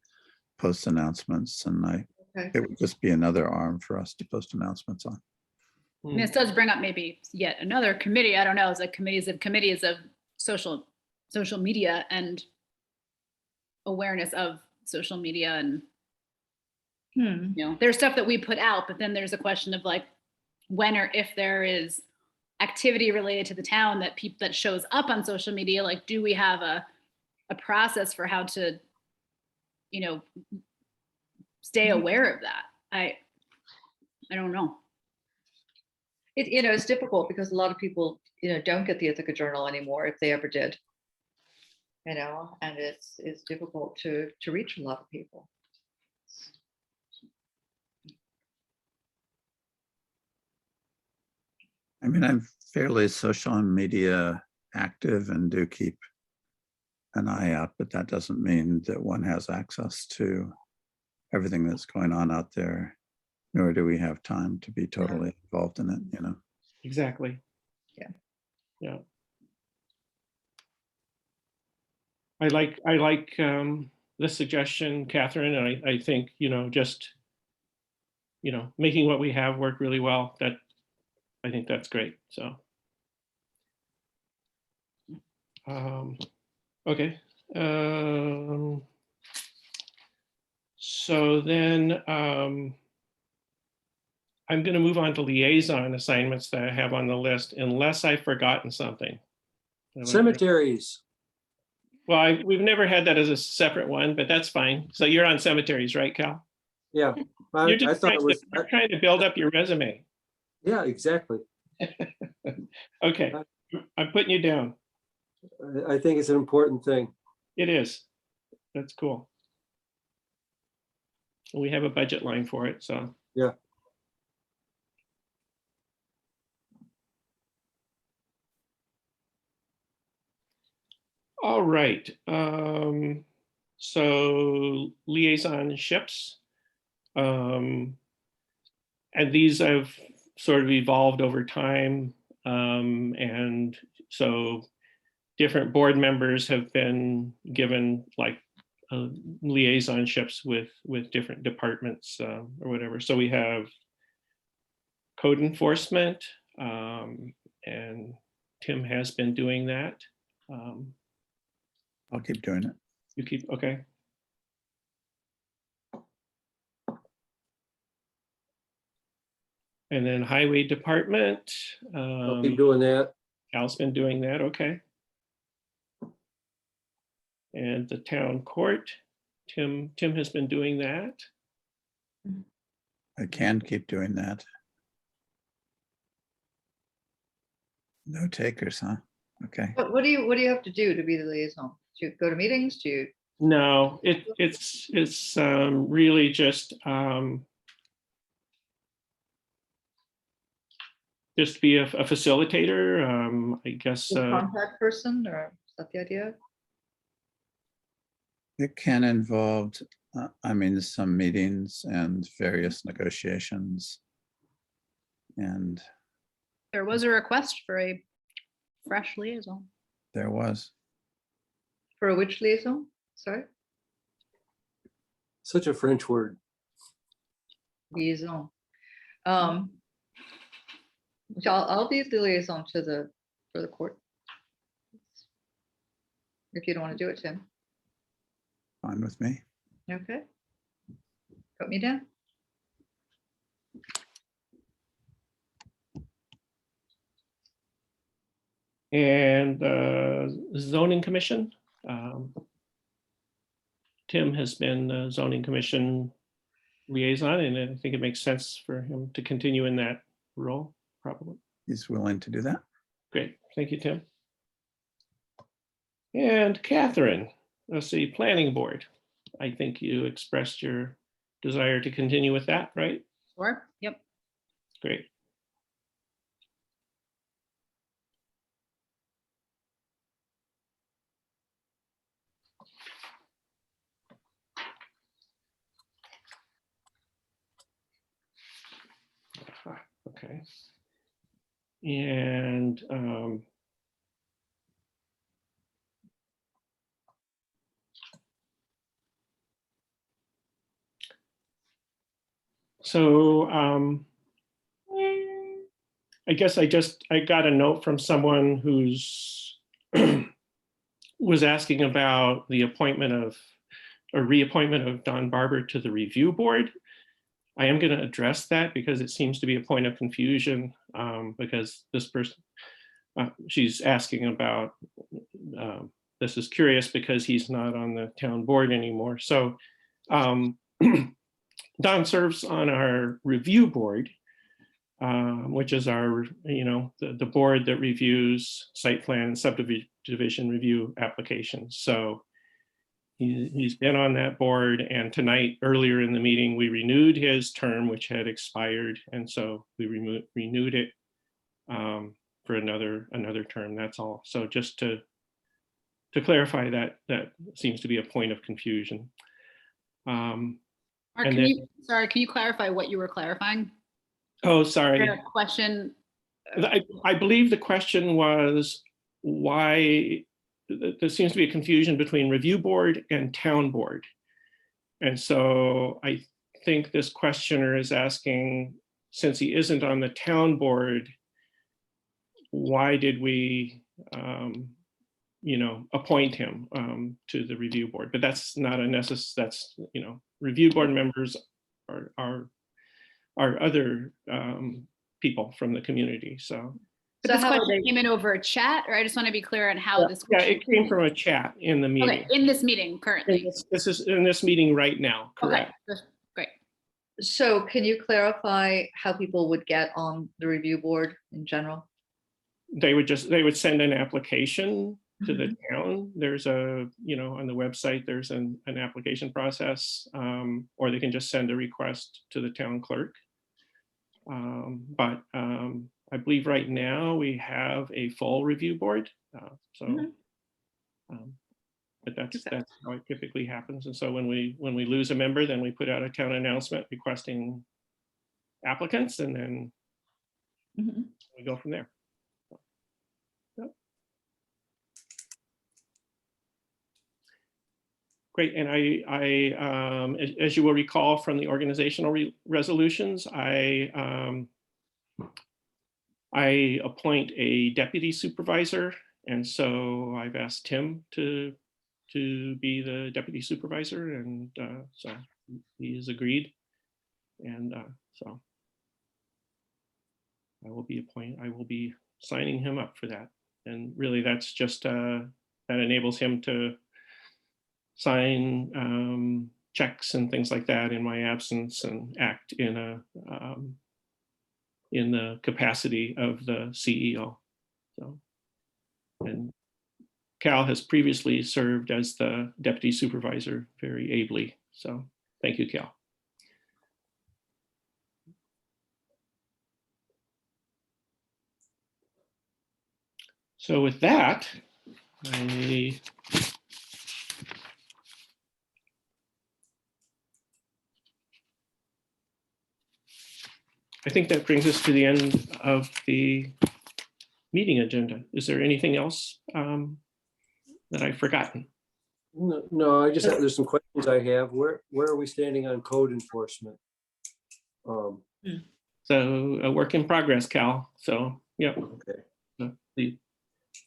Speaker 5: posts announcements, and
Speaker 7: Okay.
Speaker 5: it would just be another arm for us to post announcements on.
Speaker 6: And this does bring up maybe yet another committee. I don't know. It's like committees of social media and awareness of social media. And, you know, there's stuff that we put out, but then there's a question of like, when or if there is activity related to the town that shows up on social media, like, do we have a process for how to, you know, stay aware of that? I don't know.
Speaker 7: You know, it's difficult because a lot of people, you know, don't get the Ithaca Journal anymore if they ever did. You know, and it's difficult to reach a lot of people.
Speaker 5: I mean, I'm fairly social media active and do keep an eye out, but that doesn't mean that one has access to everything that's going on out there, nor do we have time to be totally involved in it, you know.
Speaker 2: exactly.
Speaker 7: Yeah.
Speaker 2: Yeah. I like the suggestion, Catherine, and I think, you know, just, you know, making what we have work really well. That, I think that's great. So, okay. So then I'm going to move on to liaison assignments that I have on the list, unless I've forgotten something.
Speaker 4: Cemeteries.
Speaker 2: Well, we've never had that as a separate one, but that's fine. So you're on cemeteries, right, Cal?
Speaker 4: Yeah,
Speaker 2: You're
Speaker 4: I
Speaker 2: just
Speaker 4: thought it was,
Speaker 2: you're trying to build up your resume.
Speaker 4: yeah, exactly.
Speaker 2: Okay, I'm putting you down.
Speaker 4: I think it's an important thing.
Speaker 2: It is. That's cool. We have a budget line for it, so.
Speaker 4: Yeah.
Speaker 2: All right. So liaisonships. And these have sort of evolved over time. And so different board members have been given like liaisonships with different departments or whatever. So we have code enforcement, and Tim has been doing that.
Speaker 5: I'll keep doing it.
Speaker 2: You keep, okay. And then Highway Department,
Speaker 4: I'll be doing that.
Speaker 2: Al's been doing that, okay. And the Town Court, Tim has been doing that.
Speaker 5: I can keep doing that. No takers, huh? Okay.
Speaker 7: What do you have to do to be the liaison? Do you go to meetings? Do you?
Speaker 2: No, it's really just be a facilitator, I guess.
Speaker 7: A contact person, or is that the idea?
Speaker 5: It can involve, I mean, some meetings and various negotiations. And
Speaker 10: There was a request for a fresh liaison.
Speaker 5: there was.
Speaker 7: For a which liaison? Sorry,
Speaker 4: Such a French word.
Speaker 7: liaison. Which I'll be the liaison to for the court. If you don't want to do it, Tim.
Speaker 5: Fine with me.
Speaker 7: Okay. Put me down.
Speaker 2: And Zoning Commission. Tim has been the Zoning Commission liaison, and I think it makes sense for him to continue in that role, probably.
Speaker 5: He's willing to do that.
Speaker 2: Great, thank you, Tim. And Catherine, let's see, Planning Board. I think you expressed your desire to continue with that, right?
Speaker 10: Sure. Yep.
Speaker 2: Great. Okay. And so I guess I got a note from someone who's was asking about the appointment of or reappointment of Don Barber to the review board. I am going to address that because it seems to be a point of confusion because this person, she's asking about, this is curious because he's not on the town board anymore. So Don serves on our review board, which is our, the board that reviews site plan and subdivision review applications. So he's been on that board, and tonight, earlier in the meeting, we renewed his term, which had expired, and so we renewed it for another term. That's all. So just to clarify that seems to be a point of confusion.
Speaker 6: Mark,
Speaker 2: And
Speaker 6: can you clarify what you were clarifying?
Speaker 2: Oh, sorry.
Speaker 6: Your question.
Speaker 2: I believe the question was why there seems to be a confusion between review board and town board. And so I think this questioner is asking, since he isn't on the town board, why did we, appoint him to the review board? But that's not a necessary, that's, review board members are other people from the community, so.
Speaker 6: But this question came in over a chat, or I just want to be clear on how this.
Speaker 2: Yeah, it came from a chat in the meeting.
Speaker 6: Okay, in this meeting currently.
Speaker 2: This is in this meeting right now, correct?
Speaker 6: Okay, great.
Speaker 7: So can you clarify how people would get on the review board in general?
Speaker 2: They would send an application to the town. There's on the website, there's an application process, or they can just send a request to the town clerk. But I believe right now we have a full review board. But that's how it typically happens. And so when we lose a member, then we put out a town announcement requesting applicants, and then we go from there. Great, and I as you will recall from the organizational resolutions, I appoint a deputy supervisor, and so I've asked Tim to to be the deputy supervisor, and so he has agreed. And so I will be signing him up for that. And really, that's just that enables him to sign checks and things like that in my absence and act in the capacity of the CEO. So, and Cal has previously served as the deputy supervisor very ably. So thank you, Cal. So with that, I think that brings us to the end of the meeting agenda. Is there anything else that I've forgotten?
Speaker 4: No, I just, there's some questions I have. Where are we standing on code enforcement?
Speaker 2: So a work in progress, Cal. So, yeah.
Speaker 4: Okay.
Speaker 2: The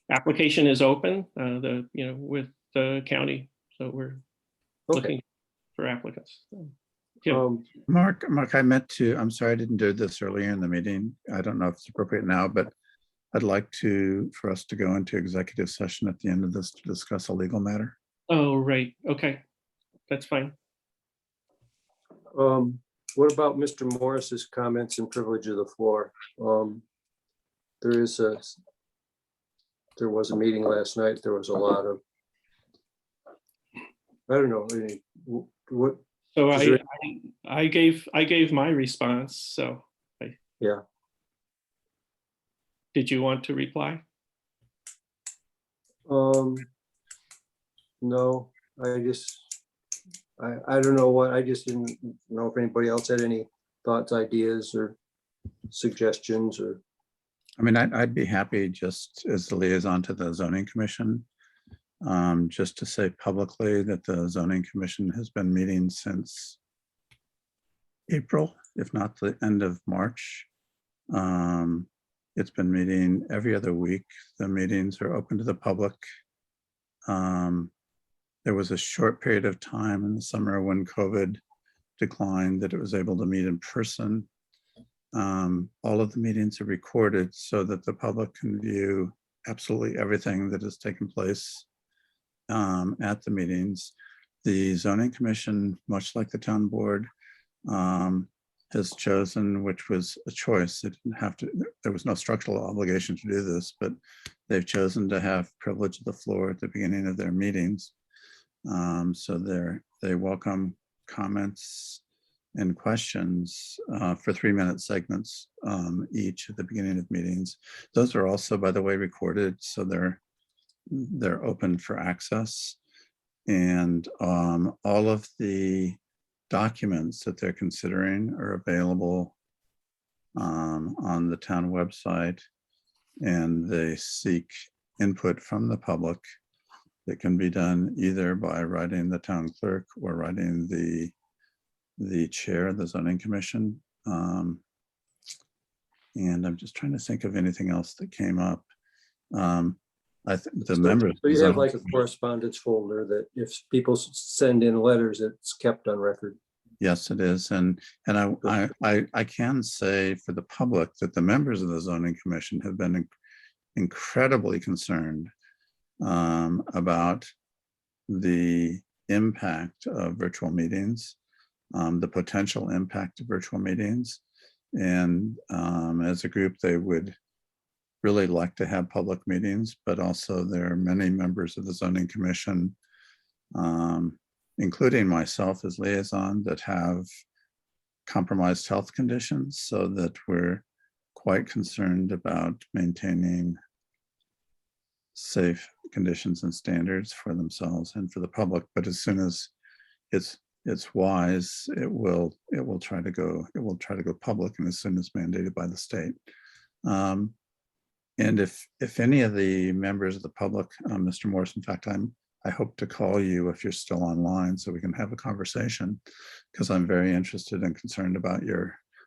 Speaker 2: application is open, with the county. So we're looking for applicants. So, yeah.
Speaker 5: Mark, I'm sorry, I didn't do this earlier in the meeting. I don't know if it's appropriate now, but I'd like for us to go into executive session at the end of this to discuss a legal matter.
Speaker 2: Oh, right. Okay. That's fine.
Speaker 4: What about Mr. Morris's comments and privilege of the floor? There was a meeting last night. There was a lot of, I don't know, what.
Speaker 2: So I gave my response. So
Speaker 4: Yeah.
Speaker 2: Did you want to reply?
Speaker 4: No, I don't know what, I just didn't know if anybody else had any thoughts, ideas, or suggestions, or.
Speaker 5: I mean, I'd be happy just as the liaison to the zoning commission, just to say publicly that the zoning commission has been meeting since April, if not the end of March. It's been meeting every other week. The meetings are open to the public. There was a short period of time in the summer when COVID declined that it was able to meet in person. All of the meetings are recorded so that the public can view absolutely everything that has taken place at the meetings. The zoning commission, much like the town board, has chosen, which was a choice. It didn't have to, there was no structural obligation to do this, but they've chosen to have privilege of the floor at the beginning of their meetings. So they welcome comments and questions for 3-minute segments each at the beginning of meetings. Those are also, by the way, recorded, so they're open for access. And all of the documents that they're considering are available on the town website, and they seek input from the public. That can be done either by writing the town clerk or writing the chair of the zoning commission. And I'm just trying to think of anything else that came up. I think the members.
Speaker 4: So you have like a correspondence folder that if people send in letters, it's kept on record.
Speaker 5: Yes, it is. And I can say for the public that the members of the zoning commission have been incredibly concerned about the impact of virtual meetings, the potential impact of virtual meetings. And as a group, they would really like to have public meetings, but also there are many members of the zoning commission, including myself as liaison, that have compromised health conditions, so that we're quite concerned about maintaining safe conditions and standards for themselves and for the public. But as soon as it's wise, it will try to go public, and as soon as mandated by the state. And if any of the members of the public, Mr. Morris, in fact, I hope to call you if you're still online so we can have a conversation, because I'm very interested and concerned about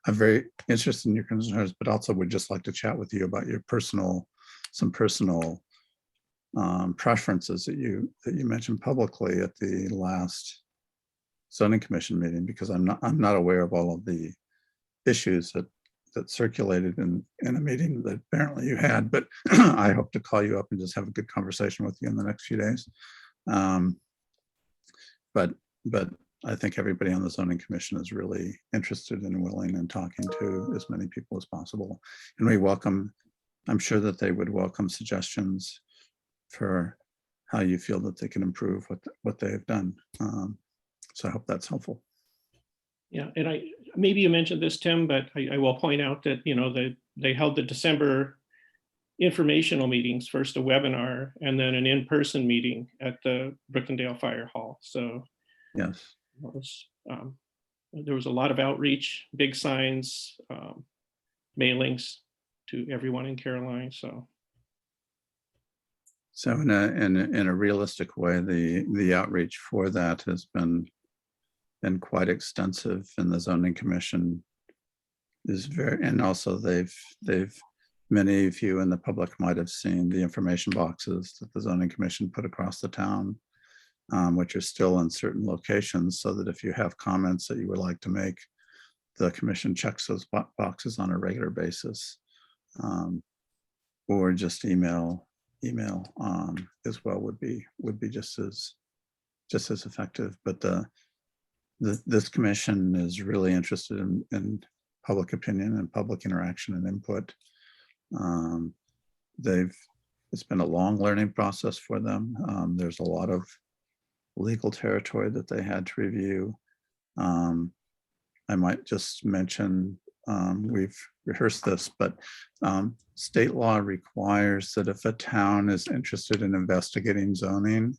Speaker 5: I'm very interested in your concerns, but also would just like to chat with you about your some personal preferences that you mentioned publicly at the last zoning commission meeting, because I'm not aware of all of the issues that circulated in a meeting that apparently you had, but I hope to call you up and just have a good conversation with you in the next few days. But I think everybody on the zoning commission is really interested and willing and talking to as many people as possible. And we welcome, I'm sure that they would welcome suggestions for how you feel that they can improve what they have done. So I hope that's helpful.
Speaker 2: Yeah, and maybe you mentioned this, Tim, but I will point out that, you know, they held the December informational meetings, first a webinar and then an in-person meeting at the Brookendale Fire Hall. So
Speaker 5: Yes.
Speaker 2: there was a lot of outreach, big signs, mailings to everyone in Caroline.
Speaker 5: So in a realistic way, the outreach for that has been quite extensive, and the zoning commission is very, and also they've many of you in the public might have seen the information boxes that the zoning commission put across the town, which are still in certain locations, so that if you have comments that you would like to make, the commission checks those boxes on a regular basis, or just email as well would be just as effective. But this commission is really interested in public opinion and public interaction and input. It's been a long learning process for them. There's a lot of legal territory that they had to review. I might just mention, we've rehearsed this, but state law requires that if a town is interested in investigating zoning,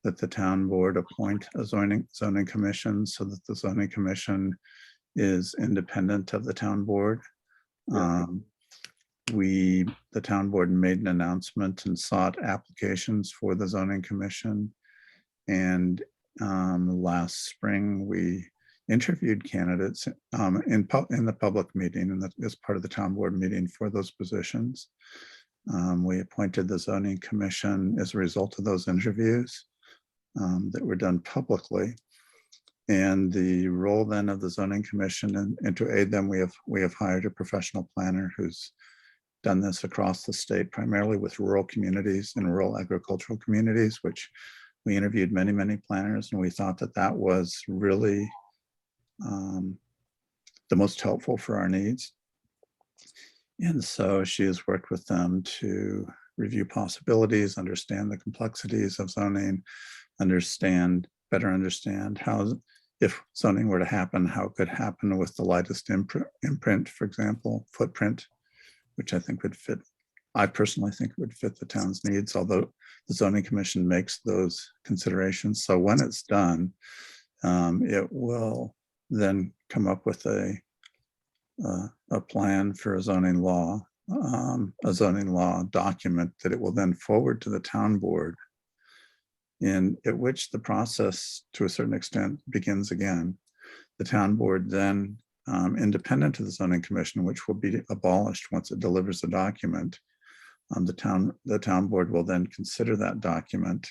Speaker 5: that the town board appoint a zoning commission, so that the zoning commission is independent of the town board. The town board made an announcement and sought applications for the zoning commission. And last spring, we interviewed candidates in the public meeting, and as part of the town board meeting for those positions. We appointed the zoning commission as a result of those interviews that were done publicly. And the role then of the zoning commission, and to aid them, we have hired a professional planner who's done this across the state, primarily with rural communities and rural agricultural communities, which we interviewed many planners, and we thought that was really the most helpful for our needs. And so she has worked with them to review possibilities, understand the complexities of zoning, better understand how, if zoning were to happen, how it could happen with the lightest imprint, for example, footprint, which I think would fit. I personally think it would fit the town's needs, although the zoning commission makes those considerations. So when it's done, it will then come up with a plan for a zoning law document that it will then forward to the town board, in at which the process, to a certain extent, begins again. The town board then, independent of the zoning commission, which will be abolished once it delivers the document, the town board will then consider that document,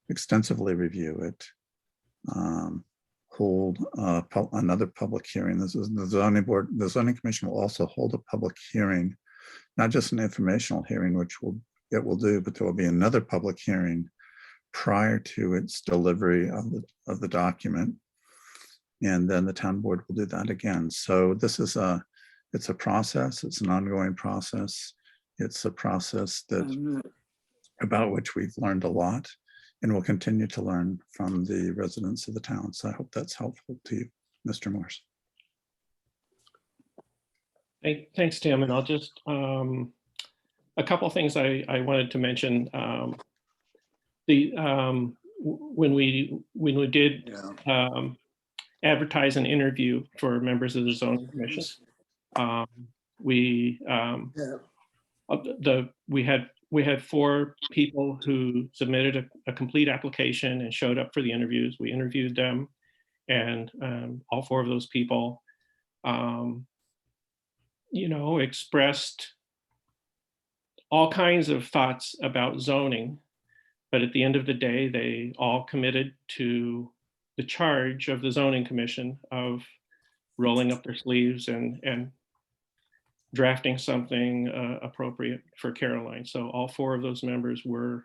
Speaker 5: extensively review it, hold another public hearing. This is the zoning board. The zoning commission will also hold a public hearing, not just an informational hearing, which it will do, but there will be another public hearing prior to its delivery of the document. And then the town board will do that again. So this is it's a process. It's an ongoing process. It's a process about which we've learned a lot, and will continue to learn from the residents of the town. So I hope that's helpful to you, Mr. Morse.
Speaker 2: Thanks, Tim. And I'll just, a couple of things I wanted to mention. When we did advertise an interview for members of the zoning commission, we had 4 people who submitted a complete application and showed up for the interviews. We interviewed them, and all 4 of those people, expressed all kinds of thoughts about zoning. But at the end of the day, they all committed to the charge of the zoning commission of rolling up their sleeves and drafting something appropriate for Caroline. So all 4 of those members were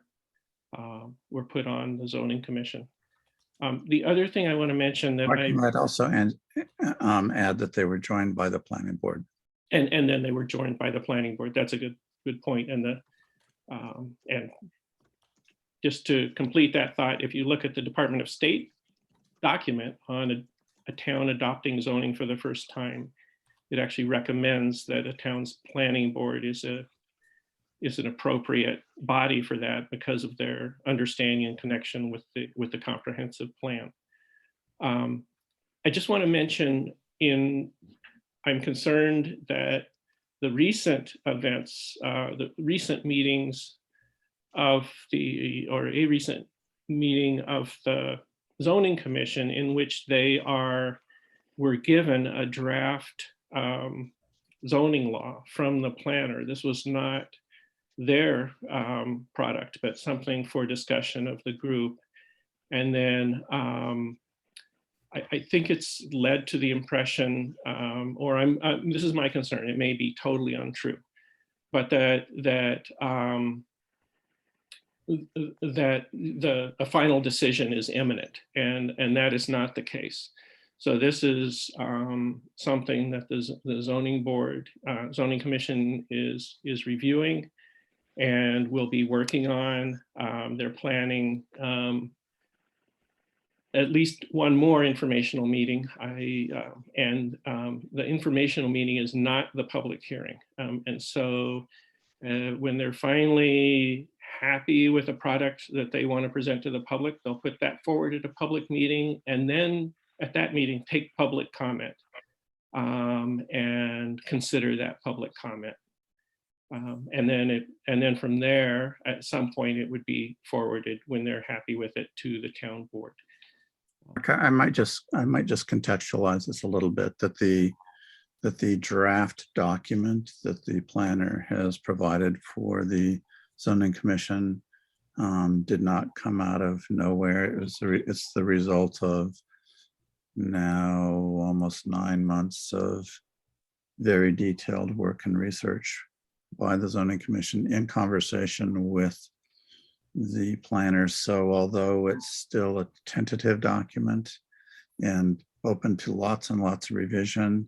Speaker 2: put on the zoning commission. The other thing I want to mention that
Speaker 5: I might also add that they were joined by the planning board.
Speaker 2: and then they were joined by the planning board. That's a good point. And just to complete that thought, if you look at the Department of State document on a town adopting zoning for the first time, it actually recommends that a town's planning board is an appropriate body for that because of their understanding and connection with the comprehensive plan. I just want to mention I'm concerned that the recent events, the recent meetings of a recent meeting of the zoning commission in which they were given a draft zoning law from the planner. This was not their product, but something for discussion of the group. And then I think it's led to the impression, this is my concern, it may be totally untrue, but that a final decision is imminent, and that is not the case. So this is something that the zoning board, zoning commission is reviewing and will be working on. They're planning at least one more informational meeting. The informational meeting is not the public hearing. And so when they're finally happy with a product that they want to present to the public, they'll put that forward at a public meeting, and then at that meeting, take public comment and consider that public comment. And then from there, at some point, it would be forwarded when they're happy with it to the town board.
Speaker 5: Okay, I might just contextualize this a little bit, that the draft document that the planner has provided for the zoning commission did not come out of nowhere. It's the result of now almost 9 months of very detailed work and research by the zoning commission in conversation with the planners. So although it's still a tentative document and open to lots and lots of revision,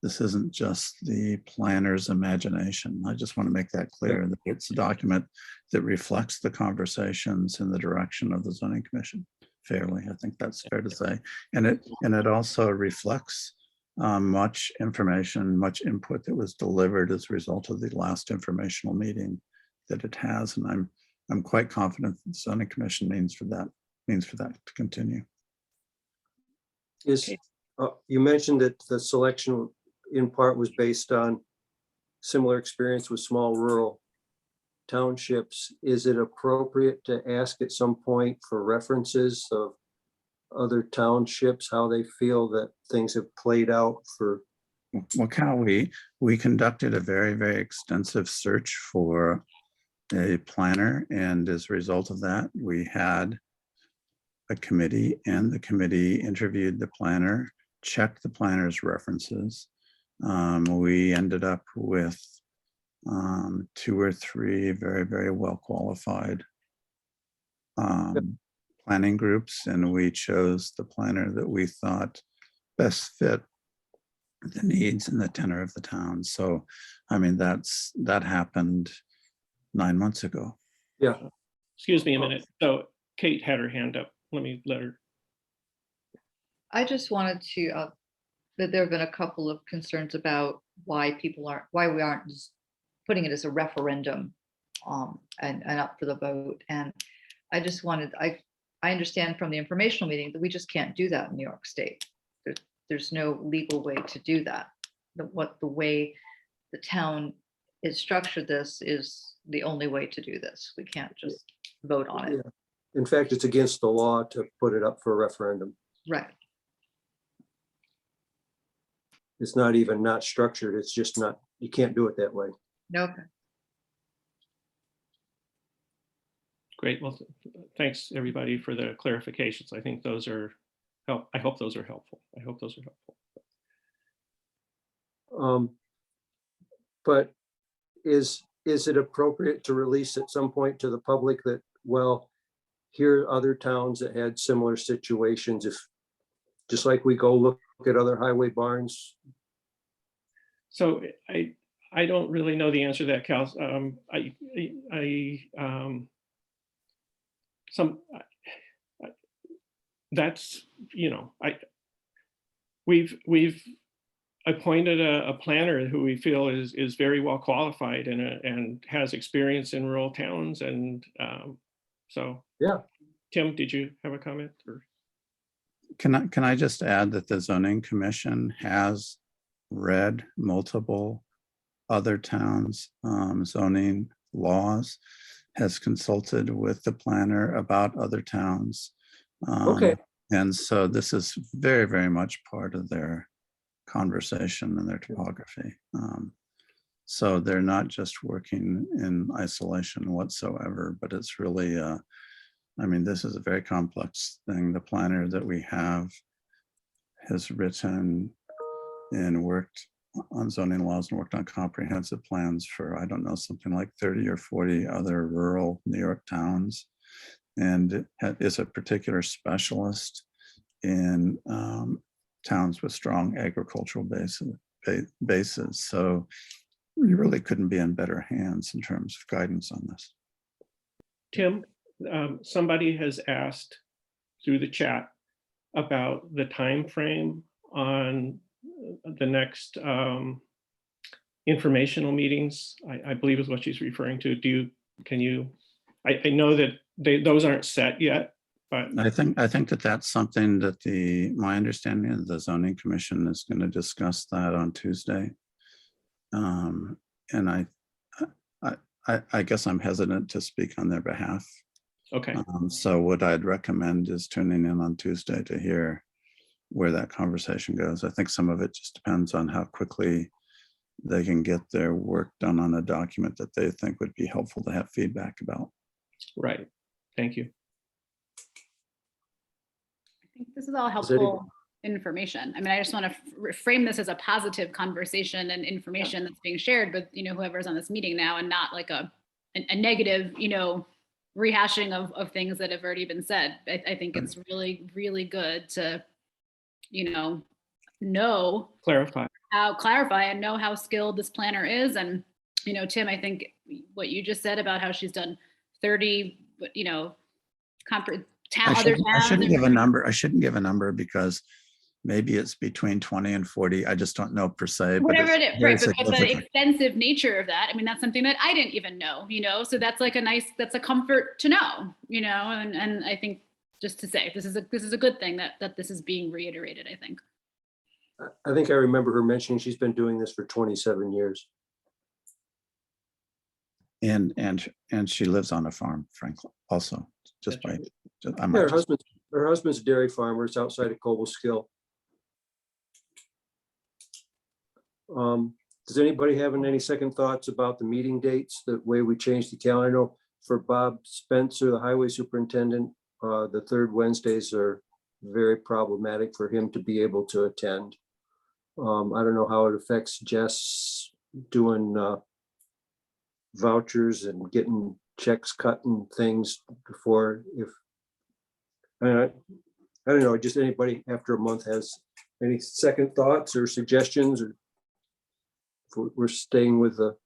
Speaker 5: this isn't just the planner's imagination. I just want to make that clear, that it's a document that reflects the conversations in the direction of the zoning commission fairly. I think that's fair to say. And it also reflects much information, much input that was delivered as a result of the last informational meeting that it has. And I'm quite confident that the zoning commission means for that to continue.
Speaker 4: You mentioned that the selection in part was based on similar experience with small rural townships. Is it appropriate to ask at some point for references of other townships, how they feel that things have played out for?
Speaker 5: Well, Cal, we conducted a very, very extensive search for a planner, and as a result of that, we had a committee, and the committee interviewed the planner, checked the planner's references. We ended up with 2 or 3 very, very well qualified planning groups, and we chose the planner that we thought best fit the needs and the tenor of the town. So, I mean, that happened 9 months ago.
Speaker 4: Yeah.
Speaker 2: Excuse me a minute. So Kate had her hand up. Let me let her.
Speaker 7: I just wanted to, that there have been a couple of concerns about why we aren't just putting it as a referendum and up for the vote. And I just wanted, I understand from the informational meeting that we just can't do that in New York State. There's no legal way to do that. The way the town is structured, this is the only way to do this. We can't just vote on it.
Speaker 4: Yeah. In fact, it's against the law to put it up for a referendum.
Speaker 7: Right.
Speaker 4: It's not even not structured. It's just not, you can't do it that way.
Speaker 7: Okay.
Speaker 2: Great. Well, thanks everybody for the clarifications. I think those are I hope those are helpful. I hope those are helpful.
Speaker 4: But is it appropriate to release at some point to the public that, well, here are other towns that had similar situations, if, just like we go look at other highway barns?
Speaker 2: So I don't really know the answer to that, Cal. That's, you know, we've appointed a planner who we feel is very well qualified and has experience in rural towns, and so.
Speaker 4: Yeah.
Speaker 2: Tim, did you have a comment? Or
Speaker 5: Can I just add that the zoning commission has read multiple other towns' zoning laws, has consulted with the planner about other towns.
Speaker 4: Okay.
Speaker 5: And so this is very, very much part of their conversation and their topography. So they're not just working in isolation whatsoever, but it's really, I mean, this is a very complex thing. The planner that we have has written and worked on zoning laws and worked on comprehensive plans for, I don't know, something like 30 or 40 other rural New York towns, and is a particular specialist in towns with strong agricultural bases. So you really couldn't be in better hands in terms of guidance on this.
Speaker 2: Tim, somebody has asked through the chat about the time frame on the next informational meetings. I believe is what she's referring to. I know that those aren't set yet, but
Speaker 5: I think that that's something that my understanding is the zoning commission is going to discuss that on Tuesday. And I guess I'm hesitant to speak on their behalf.
Speaker 2: okay.
Speaker 5: So what I'd recommend is tuning in on Tuesday to hear where that conversation goes. I think some of it just depends on how quickly they can get their work done on a document that they think would be helpful to have feedback about.
Speaker 2: Right. Thank you.
Speaker 6: I think this is all
Speaker 4: Is there any-
Speaker 6: helpful information. I mean, I just want to frame this as a positive conversation and information that's being shared with, you know, whoever's on this meeting now, and not like a negative, you know, rehashing of things that have already been said. I think it's really, really good to, you know
Speaker 2: Clarify.
Speaker 6: clarify and know how skilled this planner is. And, you know, Tim, I think what you just said about how she's done 30, you know, other
Speaker 5: I shouldn't
Speaker 6: towns.
Speaker 5: give a number. I shouldn't give a number because maybe it's between 20 and 40. I just don't know per se.
Speaker 6: Whatever
Speaker 5: But
Speaker 6: it
Speaker 5: it's
Speaker 6: is,
Speaker 5: very
Speaker 6: right? But the
Speaker 5: significant.
Speaker 6: extensive nature of that, I mean, that's something that I didn't even know, you know, so that's like that's a comfort to know, you know, and I think just to say, this is a good thing that this is being reiterated, I think.
Speaker 4: I think I remember her mentioning she's been doing this for 27 years.
Speaker 5: And she lives on a farm, frankly, also, just by, I
Speaker 4: Yeah,
Speaker 5: might
Speaker 4: her
Speaker 5: just-
Speaker 4: husband's a dairy farmer. It's outside of Cobleskill. Does anybody have any second thoughts about the meeting dates, the way we changed the calendar? I know for Bob Spencer, the highway superintendent, the third Wednesdays are very problematic for him to be able to attend. I don't know how it affects Jess doing vouchers and getting checks cut and things before, if I don't know, just anybody after a month has any second thoughts or suggestions, or if we're staying with the,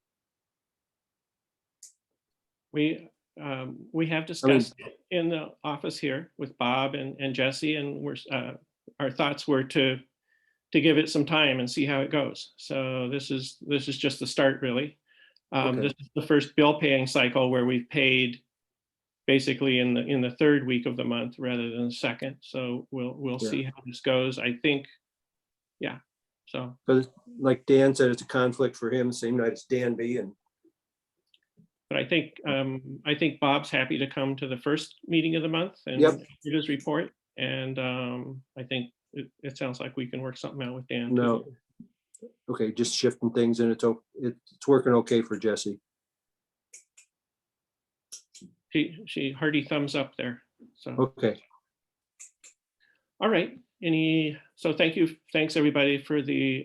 Speaker 2: We have discussed in the office here with Bob and Jesse, and our thoughts were to give it some time and see how it goes. So this is just the start, really.
Speaker 4: Okay.
Speaker 2: This is the first bill paying cycle where we've paid basically in the third week of the month rather than the second. So we'll see how this goes. I think, yeah. So,
Speaker 4: but like Dan said, it's a conflict for him, same night as Danby, and
Speaker 2: but I think Bob's happy to come to the first meeting of the month and
Speaker 4: Yep.
Speaker 2: give his report. And I think it sounds like we can work something out with Dan.
Speaker 4: no.
Speaker 2: too.
Speaker 4: Okay, just shifting things, and it's working okay for Jesse.
Speaker 2: If She hearty thumbs up there. So,
Speaker 4: Okay.
Speaker 2: all right. So thank you. Thanks everybody for the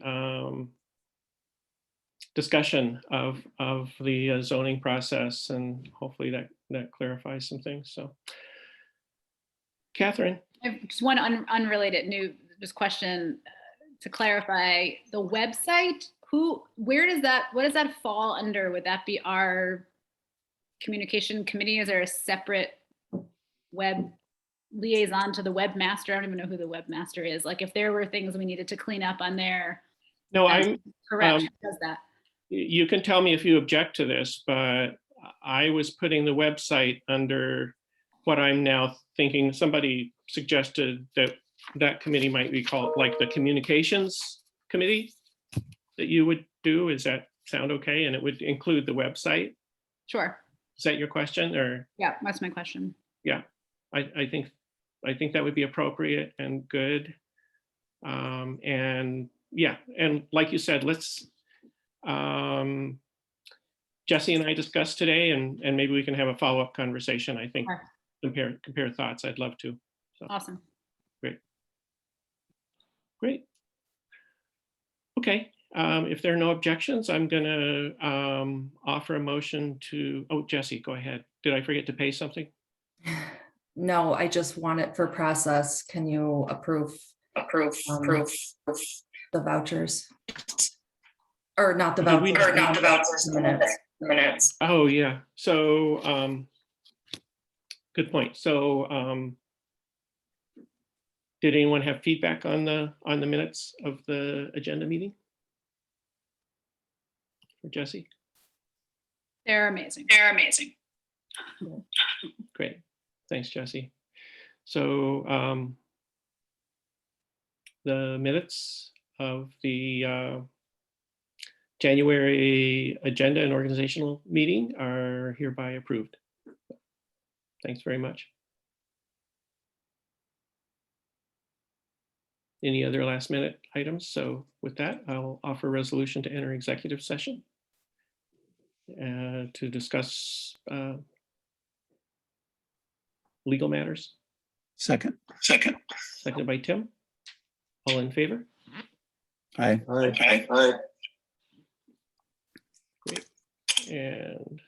Speaker 2: discussion of the zoning process, and hopefully that clarifies some things. So, Catherine.
Speaker 6: I have just one unrelated new just question to clarify the website. What does that fall under? Would that be our communication committee? Is there a separate web liaison to the webmaster? I don't even know who the webmaster is. Like if there were things we needed to clean up on there.
Speaker 2: No,
Speaker 6: that's correct.
Speaker 2: um,
Speaker 6: Who does that?
Speaker 2: You can tell me if you object to this, but I was putting the website under what I'm now thinking. Somebody suggested that committee might be called like the communications committee that you would do. Does that sound okay? And it would include the website.
Speaker 6: Sure.
Speaker 2: Is that your question? Or
Speaker 6: Yeah, that's my question.
Speaker 2: yeah, I think that would be appropriate and good. And yeah, and like you said, let's Jesse and I discussed today, and maybe we can have a follow-up conversation. I think
Speaker 6: Sure.
Speaker 2: compare thoughts. I'd love to. So
Speaker 6: Awesome.
Speaker 2: great. Okay. If there are no objections, I'm gonna offer a motion to. Oh, Jesse, go ahead. Did I forget to pay something?
Speaker 3: No, I just want it for process. Can you approve the vouchers? Or not the
Speaker 2: Did we-
Speaker 3: vouchers, minutes.
Speaker 2: Oh, yeah. So, good point. So, did anyone have feedback on the minutes of the agenda meeting? For Jesse?
Speaker 6: They're amazing.
Speaker 2: Great. Thanks, Jesse. So, the minutes of the January agenda and organizational meeting are hereby approved. Thanks very much. Any other last minute items? So with that, I'll offer a resolution to enter executive session to discuss legal matters.
Speaker 5: Second.
Speaker 2: Seconded by Tim. All in favor?
Speaker 5: Aye.
Speaker 4: Aye.
Speaker 2: And